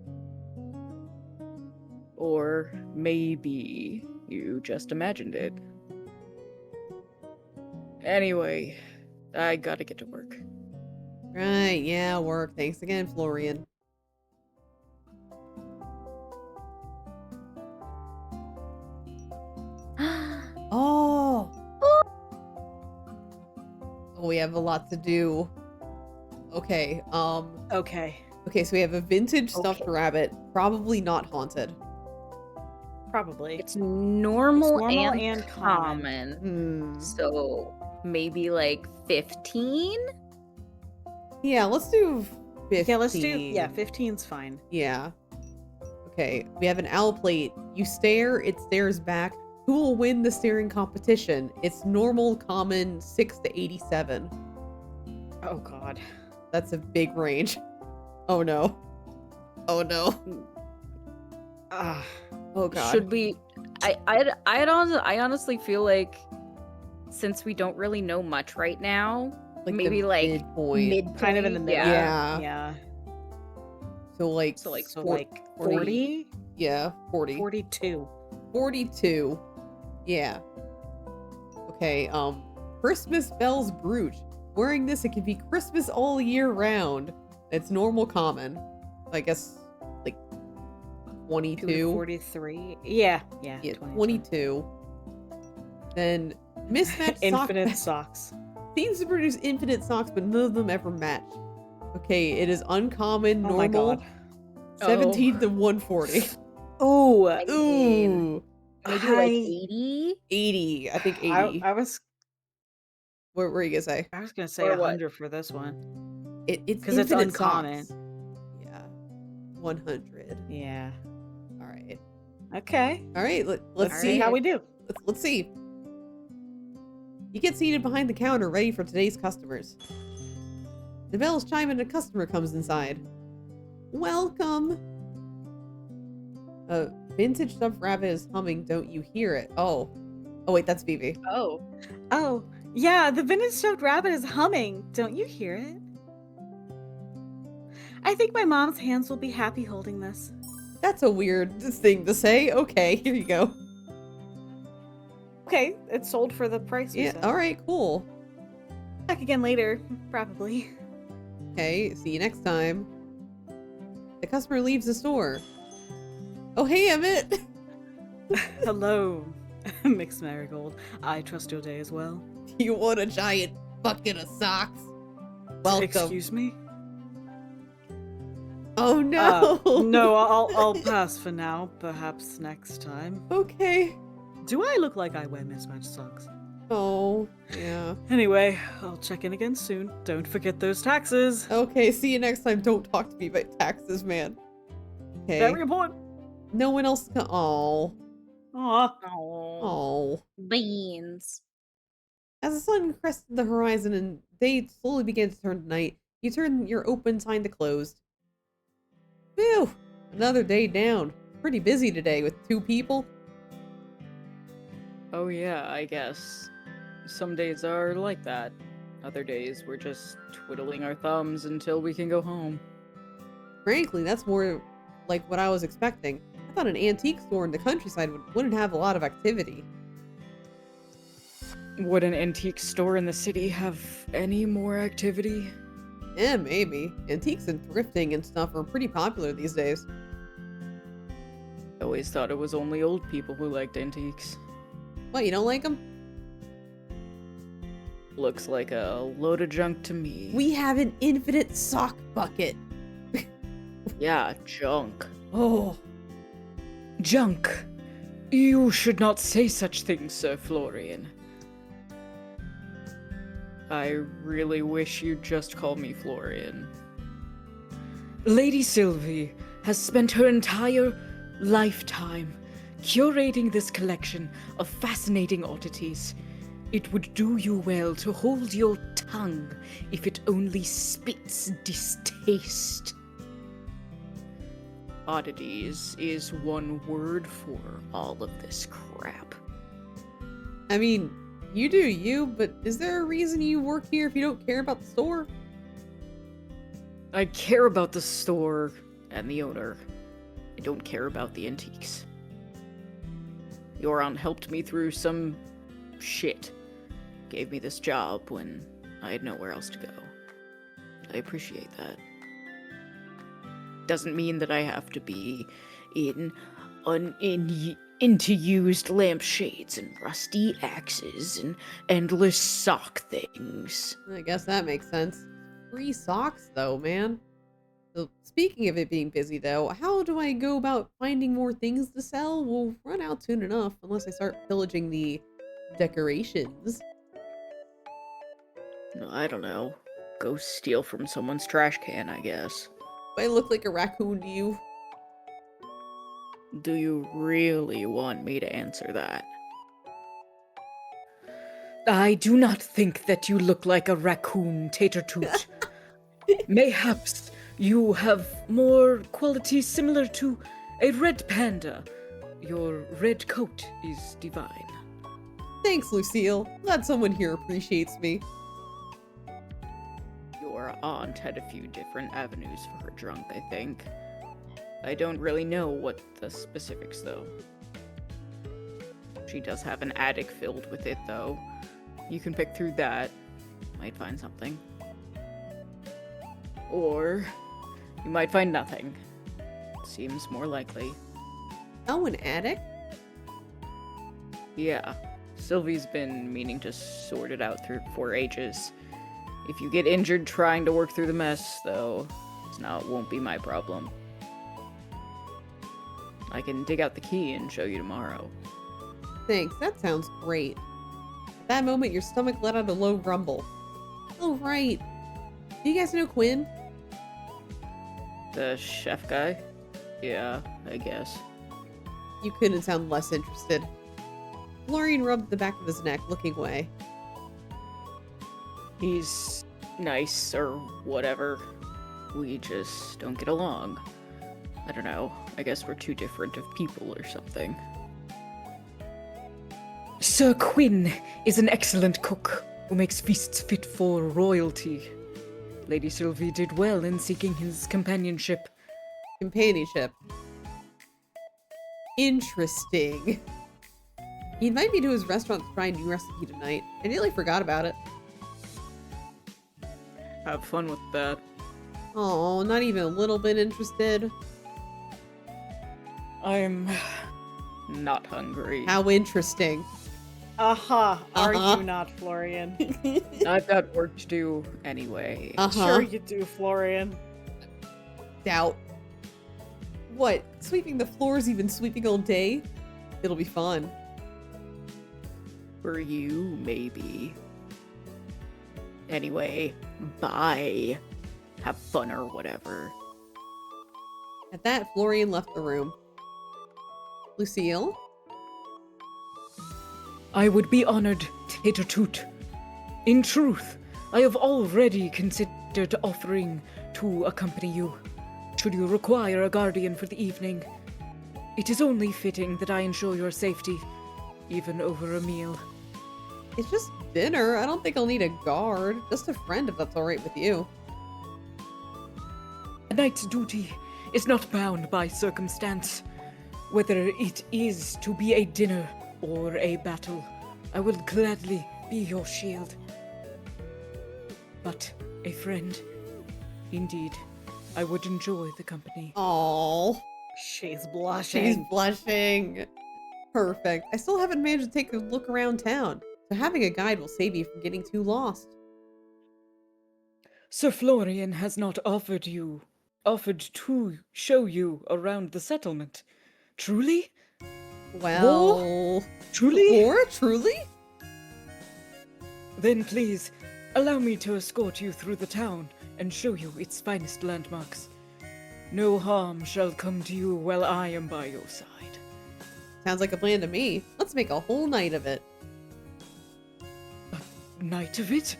Or maybe you just imagined it. Anyway, I gotta get to work. Right, yeah, work. Thanks again, Florian. Oh! Oh, we have a lot to do. Okay, Okay. Okay, so we have a vintage stuffed Okay. rabbit, probably not haunted. Probably. It's normal, normal and, and common. Hmm. So maybe like 15? Yeah, let's do 15. Yeah, let's do. Yeah, 15's fine. Yeah. Okay, we have an owl plate. You stare, it stares back. Who will win the staring competition? It's normal, common, 6 to 87. Oh God. That's a big range. Oh no. Oh no. Ah. Oh god. Should we? I honestly feel like since we don't really know much right now, Like the maybe like midpoint. mid, Kind of in the middle. Yeah. Yeah. So like, So 40 like 40? Yeah, 40. 42. 42. Yeah. Okay, Christmas bells brooch. Wearing this, it can be Christmas all year round. It's normal, common. I guess, like, 22. 43. Yeah. Yeah. Yeah, 22. 22. Then, mismatched Infinite socks. socks. Seems to produce infinite socks, but none of them ever match. Okay, it is uncommon, Oh my normal. God. 17 to 140. Ooh. Ooh. maybe I- like 80. 80. I think 80. I was What were you gonna say? gonna say Or what? 100 for this one. It's 'Cause it's infinite uncommon. socks. Yeah. 100. Yeah. All right. Okay. All right. Let's Let's see see how we do. Let's see. You get seated behind the counter, ready for today's customers. The bells chime and a customer comes inside. Welcome. A vintage stuffed rabbit is humming. Don't you hear it? Oh. Oh wait, that's Vivi. Oh, Oh, yeah, the vintage stuffed rabbit is humming. Don't you hear it? I think my mom's hands will be happy holding this. That's a weird thing to say. Okay, here you go. Okay, it's sold for the price we Yeah. said. All right. Cool. Back again later, probably. Okay. See you next time. The customer leaves the store. Oh hey, Emmett. Hello, Mixed Marigold. I trust your day as well. You want a giant bucket of socks? Welcome. Excuse me? Oh no. No, I'll pass for now. Perhaps next time. Okay. Do I look like I wear mismatched socks? Oh, yeah. Anyway, I'll check in again soon. Don't forget those taxes. Okay, see you next time. Don't talk to me about taxes, man. Okay. Very important. No one else can. Oh. Aw. Oh. beans. As the sun crested the horizon and day slowly began to turn to night, you turn your open sign to closed. Phew. Another day down. Pretty busy today with 2 people. Oh yeah, I guess. Some days are like that. Other days we're just twiddling our thumbs until we can go home. Frankly, that's more like what I was expecting. I thought an antique store in the countryside wouldn't have a lot of activity. Would an antique store in the city have any more activity? Yeah, maybe. Antiques and thrifting and stuff are pretty popular these days. I always thought it was only old people who liked antiques. What, you don't like them? Looks like a load of junk to me. We have an infinite sock bucket. Yeah, junk. Oh. Junk! You should not say such things, Sir Florian. I really wish you'd just call me Florian. Lady Sylvie has spent her entire lifetime curating this collection of fascinating oddities. It would do you well to hold your tongue if it only spits distaste. Oddities is one word for all of this crap. I mean, you do you, but is there a reason you work here if you don't care about the store? I care about the store and the owner. I don't care about the antiques. Yoran helped me through some shit. Gave me this job when I had nowhere else to go. I appreciate that. Doesn't mean that I have to be into used lampshades and rusty axes and endless sock things. I guess that makes sense. Free socks, though, man. So, speaking of it being busy, though, how do I go about finding more things to sell? We'll run out soon enough, unless I start pillaging the decorations. I don't know. Go steal from someone's trash can, I guess. Do I look like a raccoon to you? Do you really want me to answer that? I do not think that you look like a raccoon, Tater-Toot. Mayhaps you have more qualities similar to a red panda. Your red coat is divine. Thanks, Lucille. Glad someone here appreciates me. Your aunt had a few different avenues for her drunk, I think. I don't really know what the specifics, though. She does have an attic filled with it, though. You can pick through that. Might find something. Or you might find nothing. Seems more likely. Oh, an attic? Yeah. Sylvie's been meaning to sort it out for ages. If you get injured trying to work through the mess, though, it won't be my problem. I can dig out the key and show you tomorrow. Thanks, that sounds great. At that moment, your stomach let out a low rumble. Oh, right. Do you guys know Quinn? The chef guy? Yeah, I guess. You couldn't sound less interested. Florian rubbed the back of his neck, looking away. He's nice, or whatever. We just don't get along. I don't know. I guess we're too different of people or something. Sir Quinn is an excellent cook who makes feasts fit for royalty. Lady Sylvie did well in seeking his companionship. Companionship. Interesting. He invited me to his restaurant to try a new recipe tonight. I nearly forgot about it. Have fun with that. Oh, not even a little bit interested. I'm not hungry. How interesting. Are Uh-huh. you not, Florian? I've got work to do anyway. Sure you do, Florian. Doubt. What? Sweeping the floors even sweeping all day? It'll be fun. For you, maybe. Anyway, bye. Have fun or whatever. At that, Florian left the room. Lucille? I would be honored, Tater-Toot. In truth, I have already considered offering to accompany you, should you require a guardian for the evening. It is only fitting that I ensure your safety, even over a meal. It's just dinner. I don't think I'll need a guard. Just a friend if that's alright with you. A knight's duty is not bound by circumstance. Whether it is to be a dinner or a battle, I will gladly be your shield. But a friend, indeed, I would enjoy the company. Oh, She's blushing. she's blushing. Perfect. I still haven't managed to take a look around town, so having a guide will save you from getting too lost. Sir Florian has not offered to show you around the settlement. Truly? Well, Truly? or truly? Then please, allow me to escort you through the town and show you its finest landmarks. No harm shall come to you while I am by your side. Sounds like a plan to me. Let's make a whole night of it. A night of it?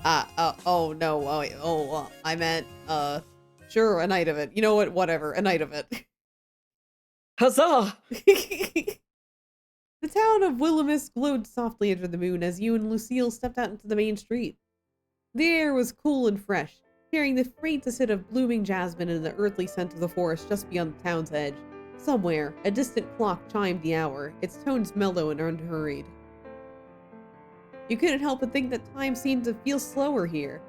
Oh no, I meant, sure, a night of it. You know what, whatever, a night of it. Huzzah! The town of Willowmist glowed softly under the moon as you and Lucille stepped out into the main street. The air was cool and fresh, carrying the faintest hint of blooming jasmine and the earthly scent of the forest just beyond the town's edge. Somewhere, a distant clock chimed the hour, its tones mellow and unhurried. You couldn't help but think that time seemed to feel slower here.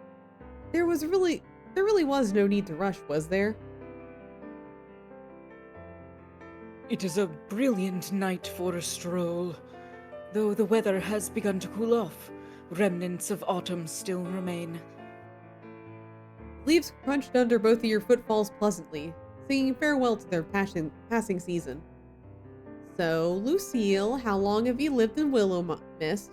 There really was no need to rush, was there? It is a brilliant night for a stroll. Though the weather has begun to cool off, remnants of autumn still remain. Leaves crunched under both of your footfalls pleasantly, singing farewell to their passing season. So, Lucille, how long have you lived in Willowmist?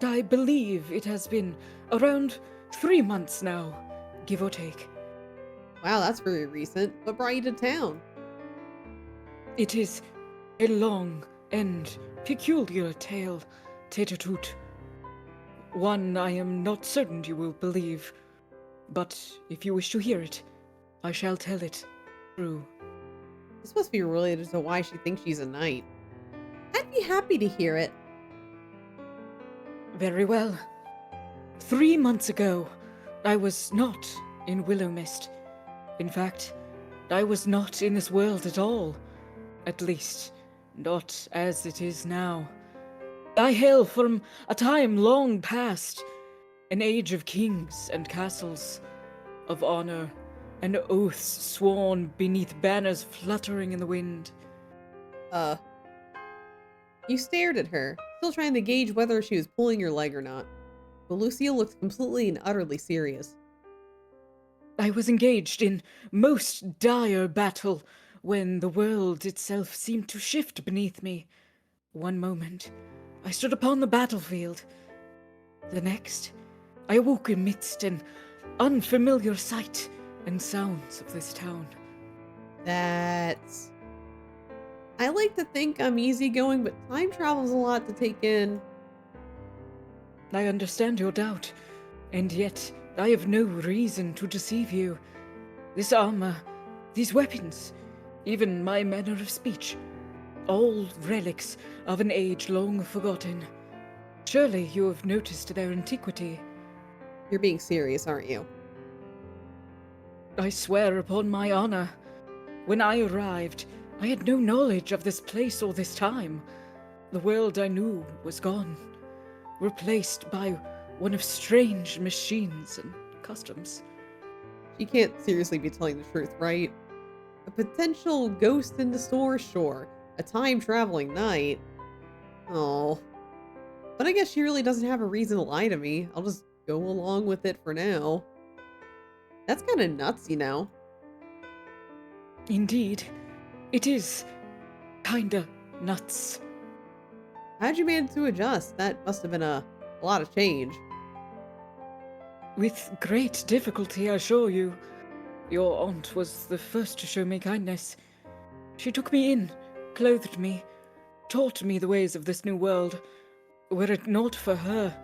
I believe it has been around 3 months now, give or take. Wow, that's very recent. What brought you to town? It is a long and peculiar tale, tete-a-tete. One I am not certain you will believe, but if you wish to hear it, I shall tell it through. This must be related to why she thinks she's a knight. I'd be happy to hear it. Very well. 3 months ago, I was not in Willowmist. In fact, I was not in this world at all. At least, not as it is now. I hail from a time long past, an age of kings and castles, of honor and oaths sworn beneath banners fluttering in the wind. You stared at her, still trying to gauge whether she was pulling your leg or not. But Lucille looked completely and utterly serious. I was engaged in most dire battle when the world itself seemed to shift beneath me. One moment, I stood upon the battlefield. The next, I awoke amidst an unfamiliar sight and sounds of this town. That's... I like to think I'm easygoing, but time travel's a lot to take in. I understand your doubt, and yet I have no reason to deceive you. This armor, these weapons, even my manner of speech, all relics of an age long forgotten. Surely you have noticed their antiquity. You're being serious, aren't you? I swear upon my honor. When I arrived, I had no knowledge of this place or this time. The world I knew was gone, replaced by one of strange machines and customs. She can't seriously be telling the truth, right? A potential ghost in the store, sure. A time-traveling knight. Oh. But I guess she really doesn't have a reason to lie to me. I'll just go along with it for now. That's kind of nuts, you know. Indeed. It is kinda nuts. How'd you manage to adjust? That must have been a lot of change. With great difficulty, I assure you. Your aunt was the first to show me kindness. She took me in, clothed me, taught me the ways of this new world. Were it not for her,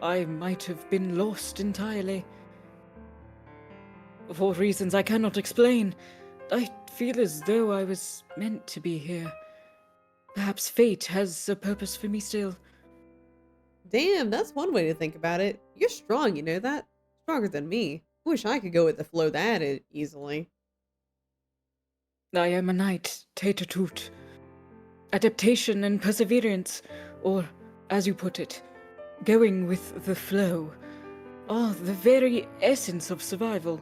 I might have been lost entirely. For reasons I cannot explain, I feel as though I was meant to be here. Perhaps fate has a purpose for me still. Damn, that's one way to think about it. You're strong, you know that? Stronger than me. Wish I could go with the flow that easily. I am a knight, tete-a-tete. Adaptation and perseverance, or, as you put it, going with the flow, are the very essence of survival.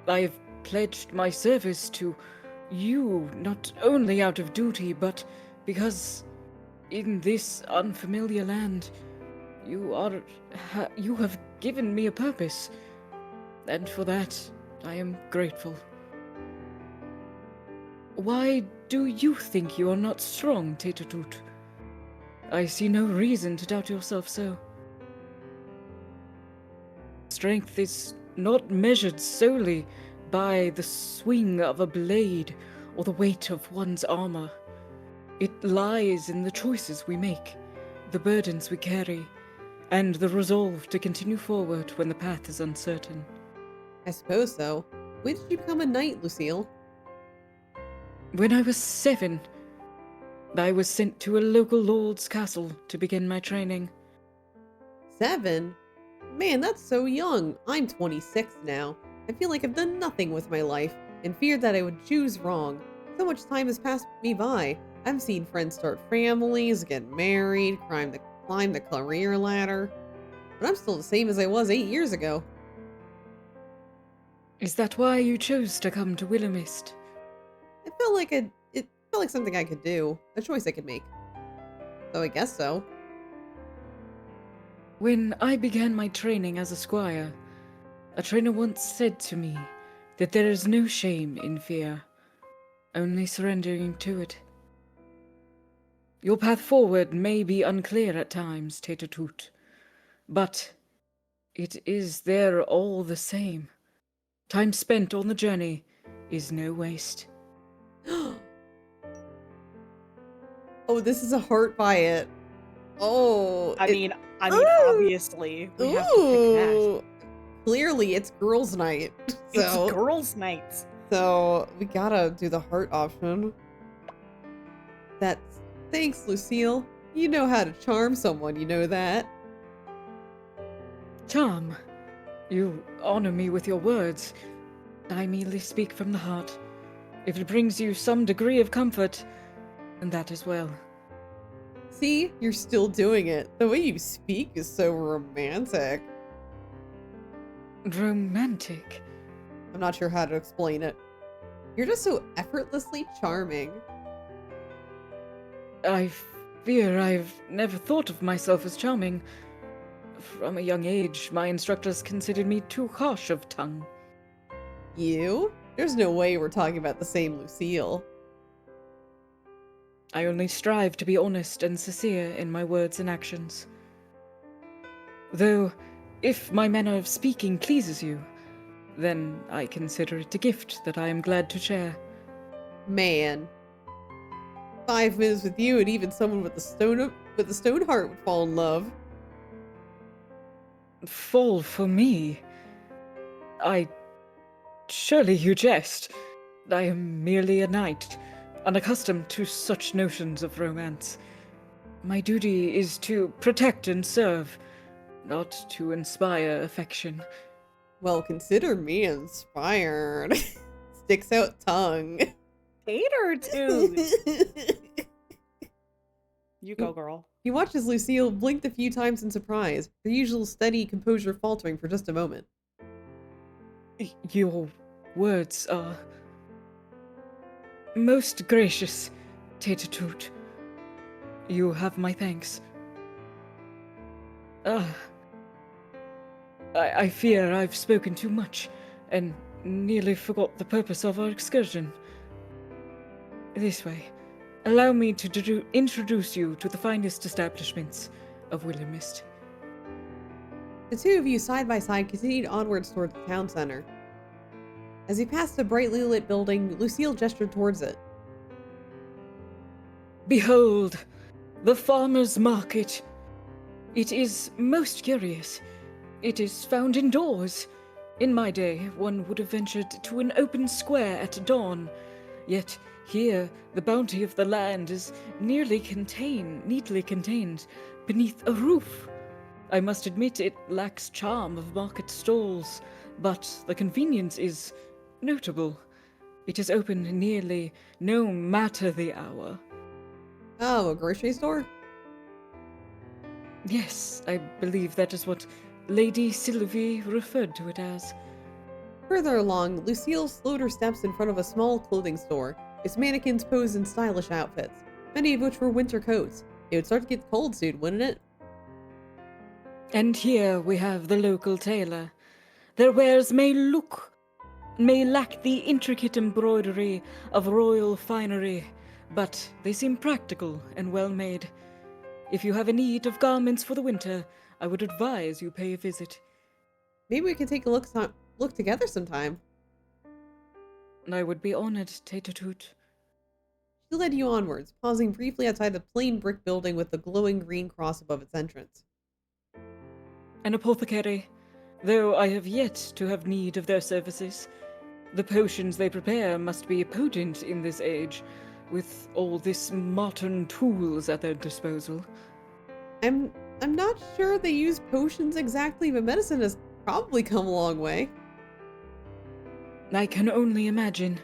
I have pledged my service to you not only out of duty, but because in this unfamiliar land, you have given me a purpose, and for that I am grateful. Why do you think you are not strong, tete-a-tete? I see no reason to doubt yourself so. Strength is not measured solely by the swing of a blade or the weight of one's armor. It lies in the choices we make, the burdens we carry, and the resolve to continue forward when the path is uncertain. I suppose so. When did you become a knight, Lucille? When I was 7, I was sent to a local lord's castle to begin my training. 7? Man, that's so young. I'm 26 now. I feel like I've done nothing with my life, and feared that I would choose wrong. So much time has passed me by. I've seen friends start families, get married, climb the career ladder. But I'm still the same as I was 8 years ago. Is that why you chose to come to Willowmist? It felt like something I could do, a choice I could make. So I guess so. When I began my training as a squire, a trainer once said to me that there is no shame in fear, only surrendering to it. Your path forward may be unclear at times, Tete-a-Toot, but it is there all the same. Time spent on the journey is no waste. Oh, this is a heart by it. Oh. I mean, obviously, we have to pick that. Clearly, it's girls' night. So, It's girls' nights. so we gotta do the heart option. Thanks, Lucille. You know how to charm someone, you know that. Charm, you honor me with your words. I merely speak from the heart. If it brings you some degree of comfort, then that as well. See, you're still doing it. The way you speak is so romantic. Romantic? I'm not sure how to explain it. You're just so effortlessly charming. I fear I've never thought of myself as charming. From a young age, my instructors considered me too harsh of tongue. You? There's no way we're talking about the same Lucille. I only strive to be honest and sincere in my words and actions. Though, if my manner of speaking pleases you, then I consider it a gift that I am glad to share. Man. 5 minutes with you and even someone with a stone heart would fall in love. Fall for me? Surely you jest. I am merely a knight, unaccustomed to such notions of romance. My duty is to protect and serve, not to inspire affection. Well, consider me inspired. Sticks out tongue. Tater tooth. You go, girl. He watches Lucille blink a few times in surprise, her usual steady composure faltering for just a moment. Your words are most gracious, Tete-a-Toot. You have my thanks. I fear I've spoken too much, and nearly forgot the purpose of our excursion. This way, allow me to introduce you to the finest establishments of Willowmist. The two of you side by side continued onwards towards the town center. As he passed a brightly lit building, Lucille gestured towards it. Behold, the farmer's market. It is most curious. It is found indoors. In my day, one would have ventured to an open square at dawn. Yet here, the bounty of the land is neatly contained beneath a roof. I must admit it lacks charm of market stalls, but the convenience is notable. It is open nearly no matter the hour. Oh, a grocery store? Yes, I believe that is what Lady Sylvie referred to it as. Further along, Lucille slowed her steps in front of a small clothing store. Its mannequins posed in stylish outfits, many of which were winter coats. It would start to get cold soon, wouldn't it? And here we have the local tailor. Their wares may lack the intricate embroidery of royal finery, but they seem practical and well made. If you have a need of garments for the winter, I would advise you pay a visit. Maybe we can take a look together sometime. I would be honored, Tate-a-toot. She led you onwards, pausing briefly outside the plain brick building with the glowing green cross above its entrance. An apothecary, though I have yet to have need of their services. The potions they prepare must be potent in this age, with all this modern tools at their disposal. I'm not sure they use potions exactly, but medicine has probably come a long way. I can only imagine.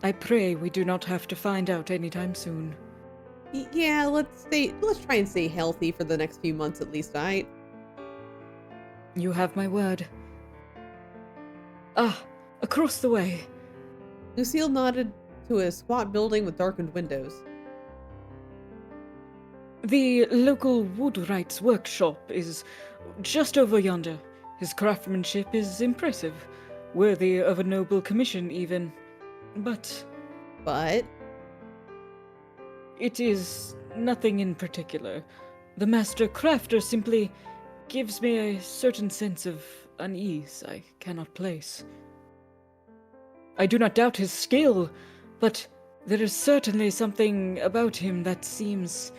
I pray we do not have to find out anytime soon. Yeah, let's try and stay healthy for the next few months at least, alright? You have my word. Ah, across the way. Lucille nodded to a squat building with darkened windows. The local woodwright's workshop is just over yonder. His craftsmanship is impressive, worthy of a noble commission even. But it is nothing in particular. The master crafter simply gives me a certain sense of unease I cannot place. I do not doubt his skill, but there is certainly something about him that seems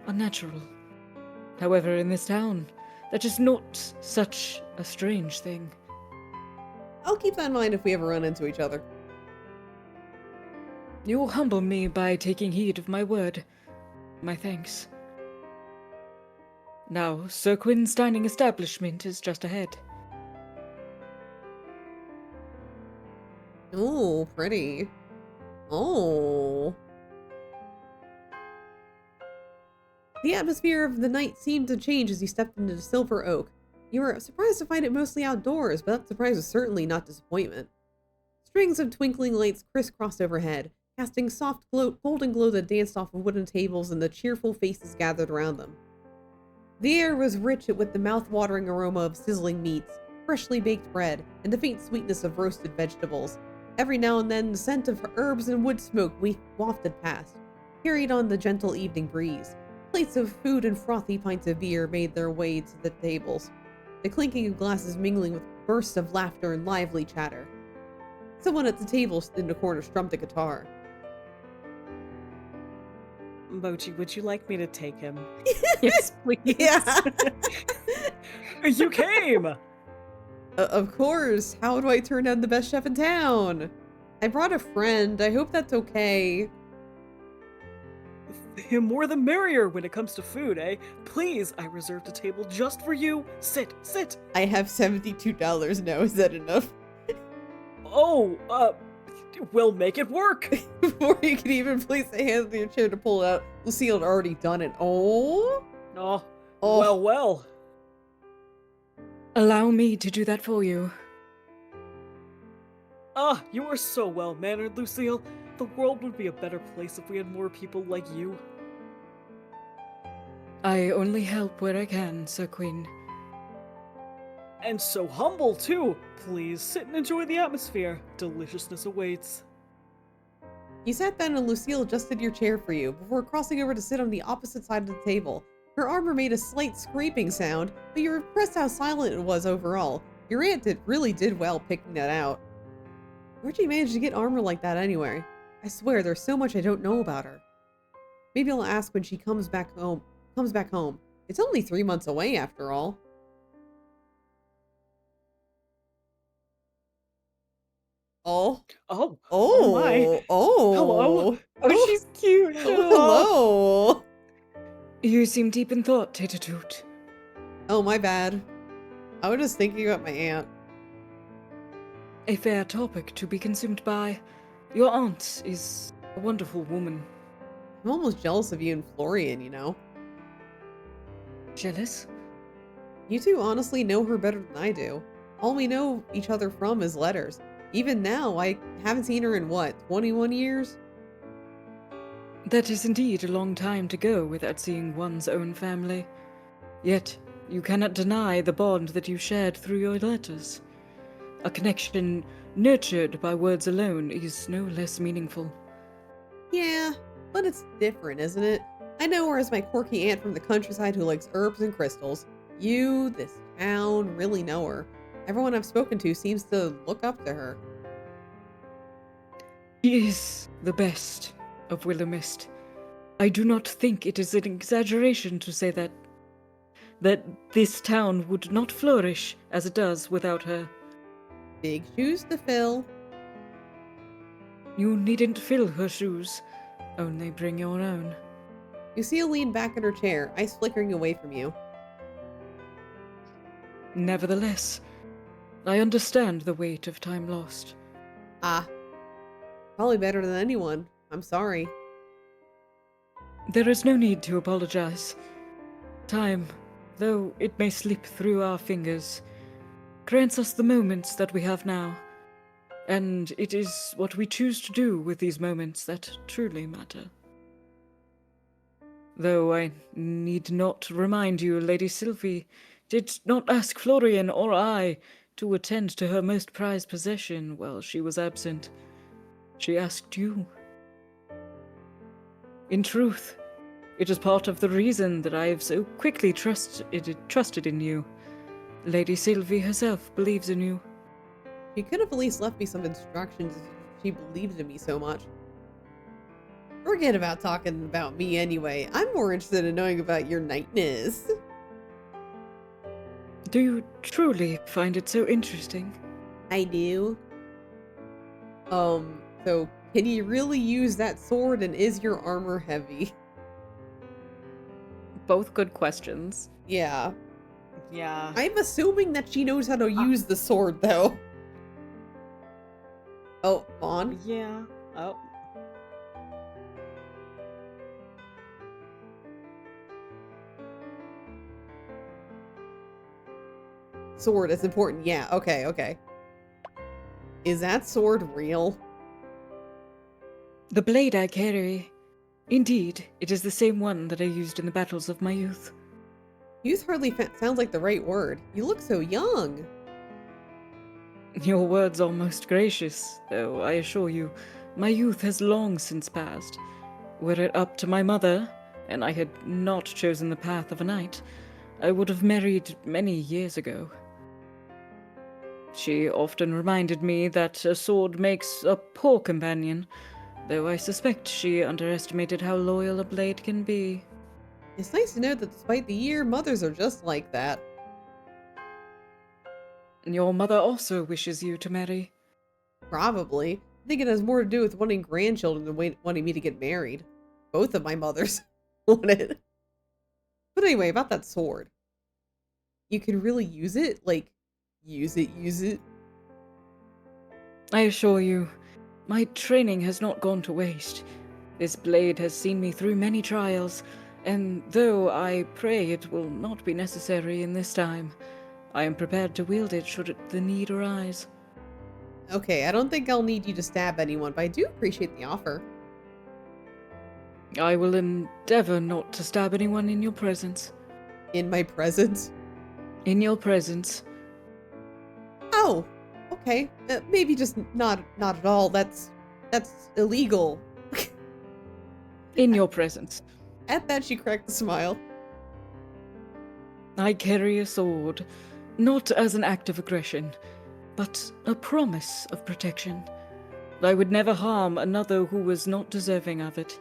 unnatural. However, in this town, that is not such a strange thing. I'll keep that in mind if we ever run into each other. You will humble me by taking heed of my word. My thanks. Now, Sir Quinn's dining establishment is just ahead. Oh, pretty. Oh. The atmosphere of the night seemed to change as you stepped into the Silver Oak. You were surprised to find it mostly outdoors, but that surprise was certainly not disappointment. Strings of twinkling lights crisscrossed overhead, casting soft golden glow that danced off of wooden tables and the cheerful faces gathered around them. The air was rich with the mouth-watering aroma of sizzling meats, freshly baked bread, and the faint sweetness of roasted vegetables. Every now and then, the scent of herbs and wood smoke wafted past, carried on the gentle evening breeze. Plates of food and frothy pints of beer made their way to the tables, the clinking of glasses mingling with bursts of laughter and lively chatter. Someone at the table in the corner strummed a guitar. Mochi, would you like me to take him? Yes, please. Yeah. You came! Of course. How do I turn down the best chef in town? I brought a friend. I hope that's okay. The more the merrier when it comes to food, eh? Please, I reserved a table just for you. Sit, sit. I have $72 now. Is that enough? Oh, we'll make it work. Before you can even place a hand on your chair to pull it out, Lucille had already done it. Oh. Oh, Oh. well. Allow me to do that for you. Ah, you are so well-mannered, Lucille. The world would be a better place if we had more people like you. I only help where I can, Sir Quinn. And so humble, too. Please sit and enjoy the atmosphere. Deliciousness awaits. You sat down and Lucille adjusted your chair for you before crossing over to sit on the opposite side of the table. Her armor made a slight scraping sound, but you were impressed how silent it was overall. Your aunt really did well picking that out. Where'd you manage to get armor like that anyway? I swear there's so much I don't know about her. Maybe I'll ask when she comes back home. It's only 3 months away after all. Oh. Oh. Oh. my. Oh. Hello. Oh, she's cute. Hello. You seem deep in thought, Tate-a-toot. Oh, my bad. I was just thinking about my aunt. A fair topic to be consumed by. Your aunt is a wonderful woman. I'm almost jealous of you and Florian, you know? Jealous? You two honestly know her better than I do. All we know each other from is letters. Even now, I haven't seen her in what, 21 years? That is indeed a long time to go without seeing one's own family. Yet, you cannot deny the bond that you shared through your letters. A connection nurtured by words alone is no less meaningful. Yeah, but it's different, isn't it? I know her as my quirky aunt from the countryside who likes herbs and crystals. You, this town, really know her. Everyone I've spoken to seems to look up to her. She is the best of Willowmist. I do not think it is an exaggeration to say that this town would not flourish as it does without her. Big shoes to fill. You needn't fill her shoes, only bring your own. Lucille leaned back in her chair, ice flickering away from you. Nevertheless, I understand the weight of time lost. Ah. Probably better than anyone. I'm sorry. There is no need to apologize. Time, though it may slip through our fingers, grants us the moments that we have now. And it is what we choose to do with these moments that truly matter. Though I need not remind you, Lady Sylvie did not ask Florian or I to attend to her most prized possession while she was absent. She asked you. In truth, it is part of the reason that I have so quickly trusted in you. Lady Sylvie herself believes in you. She could have at least left me some instructions if she believes in me so much. Forget about talking about me anyway. I'm more interested in knowing about your knightness. Do you truly find it so interesting? I do. So can you really use that sword, and is your armor heavy? Both good questions. Yeah. Yeah. I'm assuming that she knows how to use the sword, though. Oh, Vaughn? Yeah. Oh. Sword is important. Yeah, okay. Is that sword real? The blade I carry. Indeed, it is the same one that I used in the battles of my youth. Youth hardly sounds like the right word. You look so young. Your words are most gracious, though I assure you, my youth has long since passed. Were it up to my mother, and I had not chosen the path of a knight, I would have married many years ago. She often reminded me that a sword makes a poor companion, though I suspect she underestimated how loyal a blade can be. It's nice to know that despite the year, mothers are just like that. Your mother also wishes you to marry. Probably. I think it has more to do with wanting grandchildren than wanting me to get married. Both of my mothers wanted. But anyway, about that sword. You can really use it? Like, use it? I assure you, my training has not gone to waste. This blade has seen me through many trials, and though I pray it will not be necessary in this time, I am prepared to wield it should the need arise. Okay, I don't think I'll need you to stab anyone, but I do appreciate the offer. I will endeavor not to stab anyone in your presence. In my presence? In your presence. Oh, okay. Maybe just not at all. That's illegal. In your presence. At that, she cracked a smile. I carry a sword, not as an act of aggression, but a promise of protection. I would never harm another who was not deserving of it.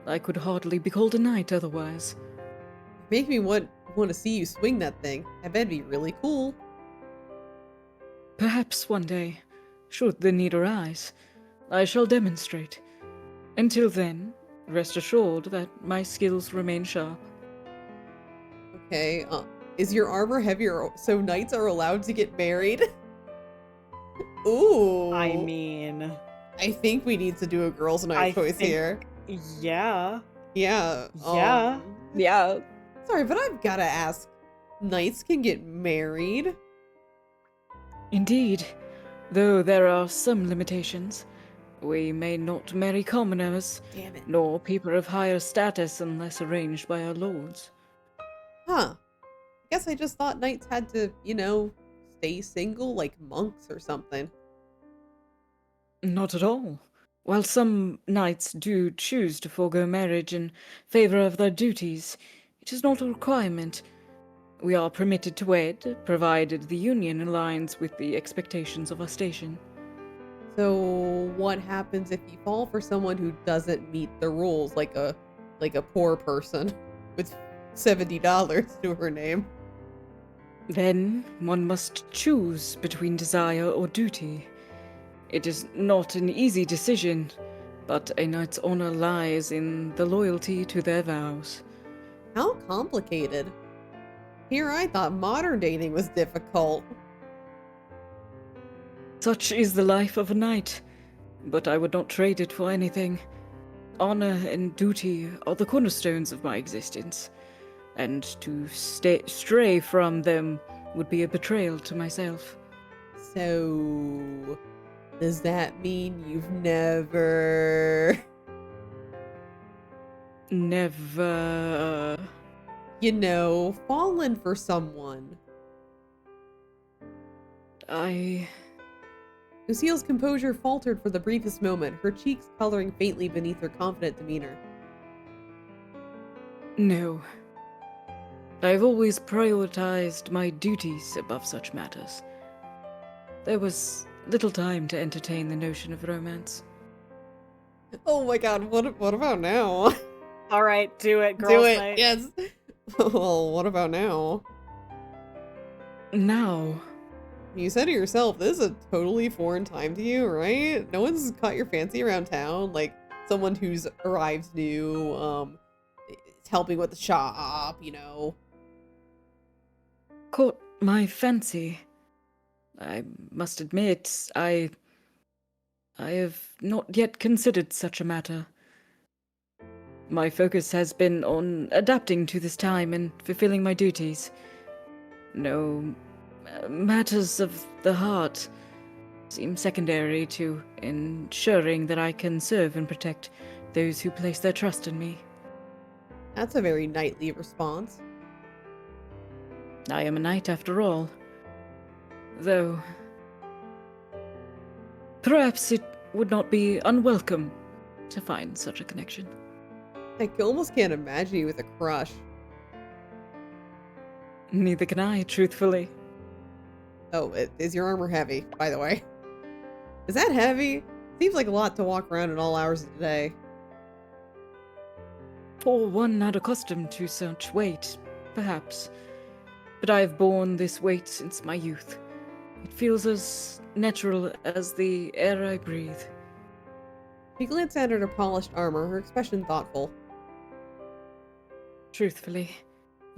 I could hardly be called a knight otherwise. Make me want to see you swing that thing. I bet it'd be really cool. Perhaps one day, should the need arise, I shall demonstrate. Until then, rest assured that my skills remain sharp. Okay, is your armor heavier so knights are allowed to get married? Ooh. I mean, I think we need to do a girls' night choice here. yeah. Yeah. Yeah. Yeah. Sorry, but I've gotta ask. Knights can get married? Indeed, though there are some limitations. We may not marry commoners, Damn it. nor people of higher status unless arranged by our lords. Huh. I guess I just thought knights had to, stay single like monks or something. Not at all. While some knights do choose to forego marriage in favor of their duties, it is not a requirement. We are permitted to wed, provided the union aligns with the expectations of our station. So what happens if you fall for someone who doesn't meet the rules, like a poor person with $70 to her name? Then one must choose between desire or duty. It is not an easy decision, but a knight's honor lies in the loyalty to their vows. How complicated. Here I thought modern dating was difficult. Such is the life of a knight, but I would not trade it for anything. Honor and duty are the cornerstones of my existence, and to stray from them would be a betrayal to myself. So, does that mean you've never... Never... you know, fallen for someone? Lucille's composure faltered for the briefest moment, her cheeks coloring faintly beneath her confident demeanor. No. I've always prioritized my duties above such matters. There was little time to entertain the notion of romance. Oh my god, what about now? All right, do it, girls' Do it, night. yes. Well, what about now? Now... You said it yourself, this is a totally foreign time to you, right? No one's caught your fancy around town, like someone who's arrived new, is helping with the shop, you know. Caught my fancy. I must admit, I have not yet considered such a matter. My focus has been on adapting to this time and fulfilling my duties. No matters of the heart seem secondary to ensuring that I can serve and protect those who place their trust in me. That's a very knightly response. I am a knight after all. Though... perhaps it would not be unwelcome to find such a connection. I almost can't imagine you with a crush. Neither can I, truthfully. Oh, is your armor heavy, by the way? Is that heavy? Seems like a lot to walk around at all hours of the day. For one not accustomed to such weight, perhaps. But I have borne this weight since my youth. It feels as natural as the air I breathe. She glanced at her polished armor, her expression thoughtful. Truthfully,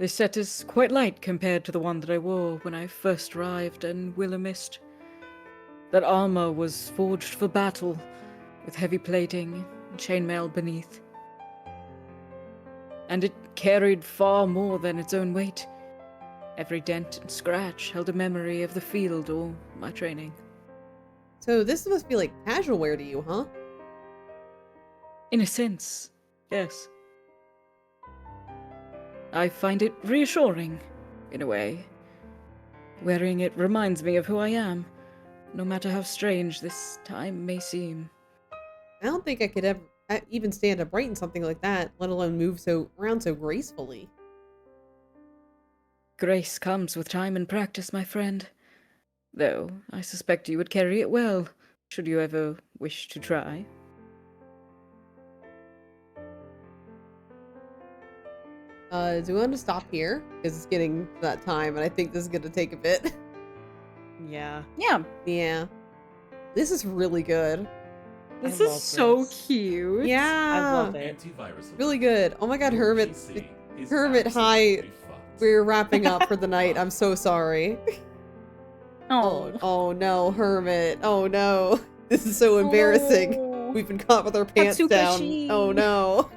this set is quite light compared to the one that I wore when I first arrived in Willowmist. That armor was forged for battle, with heavy plating and chainmail beneath. And it carried far more than its own weight. Every dent and scratch held a memory of the field or my training. So this must be like casual wear to you, huh? In a sense, yes. I find it reassuring, in a way. Wearing it reminds me of who I am, no matter how strange this time may seem. I don't think I could ever even stand upright in something like that, let alone move around so gracefully. Grace comes with time and practice, my friend. Though, I suspect you would carry it well, should you ever wish to try. Do we want to stop here? Because it's getting to that time, and I think this is going to take a bit. Yeah. Yeah. Yeah. This is really good. This I is love so this. cute. Yeah. I love it. Antivirus. Really good. Oh my god, Hermit. PC is Hermit, hi. absolutely fucked. We're wrapping up for the night. I'm so sorry. Oh. Oh no, Hermit. Oh no. This is so embarrassing. Oh. We've been caught with our pants down. Katsukashi. Oh no.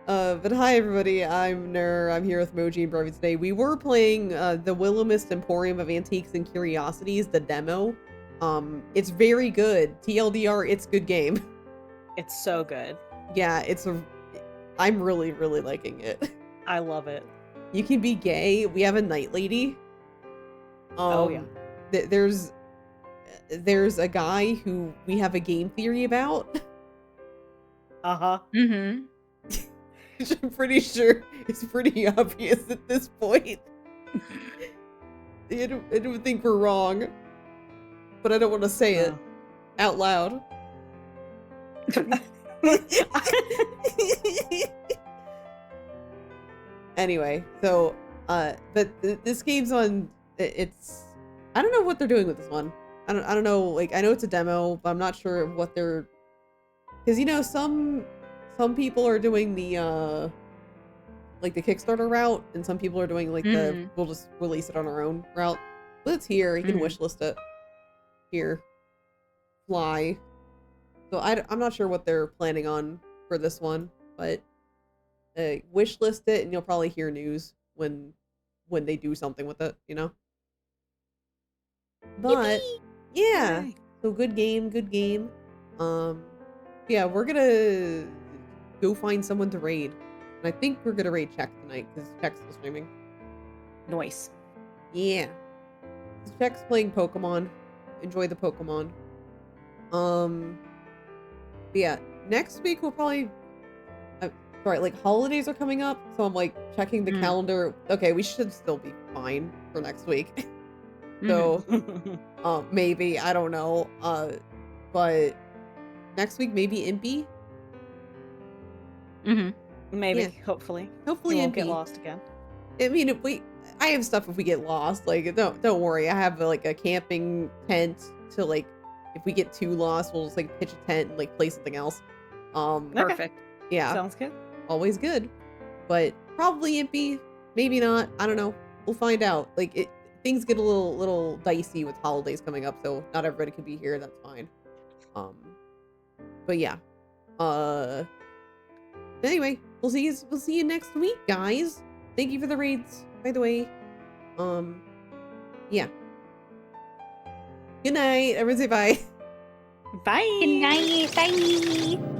But hi everybody, I'm Nur. I'm here with Moji and Brevy today. We were playing the Willowmist Emporium of Antiques and Curiosities, the demo. It's very good. TLDR, it's a good game. It's so good. Yeah, I'm really, really liking it. I love it. You can be gay. We have a night lady. Oh, yeah. There's a guy who we have a game theory about. Uh-huh. Mm-hmm. which I'm pretty sure is pretty obvious at this point. I don't think we're wrong, but I don't want to say it out loud. Anyway, so but this game's on. It's I don't know what they're doing with this one. I don't know. Like I know it's a demo, but I'm not sure what they're because you know some people are doing the like the Kickstarter route, and some people are doing like the we'll just release it on our own route. But it's here. You can wishlist it. Here, fly. So I'm not sure what they're planning on for this one, but wishlist it, and you'll probably hear news when they do something with it. You know. But yeah, Yay. so good game. Yeah, we're gonna go find someone to raid. And I think we're gonna raid Check tonight, because Check's still streaming. Nice. Yeah. Check's playing Pokemon. Enjoy the Pokemon. Yeah, next week we'll probably... sorry, like, holidays are coming up, so I'm, like, checking the calendar. Okay, we should still be fine for next week. So, maybe, I don't know. But next week, maybe Impey? Maybe, Yeah. hopefully. Hopefully You won't Impey. get lost again. I mean, I have stuff if we get lost. Like, don't worry. I have like a camping tent to like, if we get too lost, we'll just like pitch a tent and like play something else. Perfect. Yeah, Sounds good. always good. But probably Impey, maybe not. I don't know. We'll find out. Like things get a little dicey with holidays coming up, so not everybody can be here. That's fine. But yeah. Anyway, we'll see you next week, guys. Thank you for the raids, by the way. Yeah. Good night. Everyone say bye. Bye. Good night. Bye.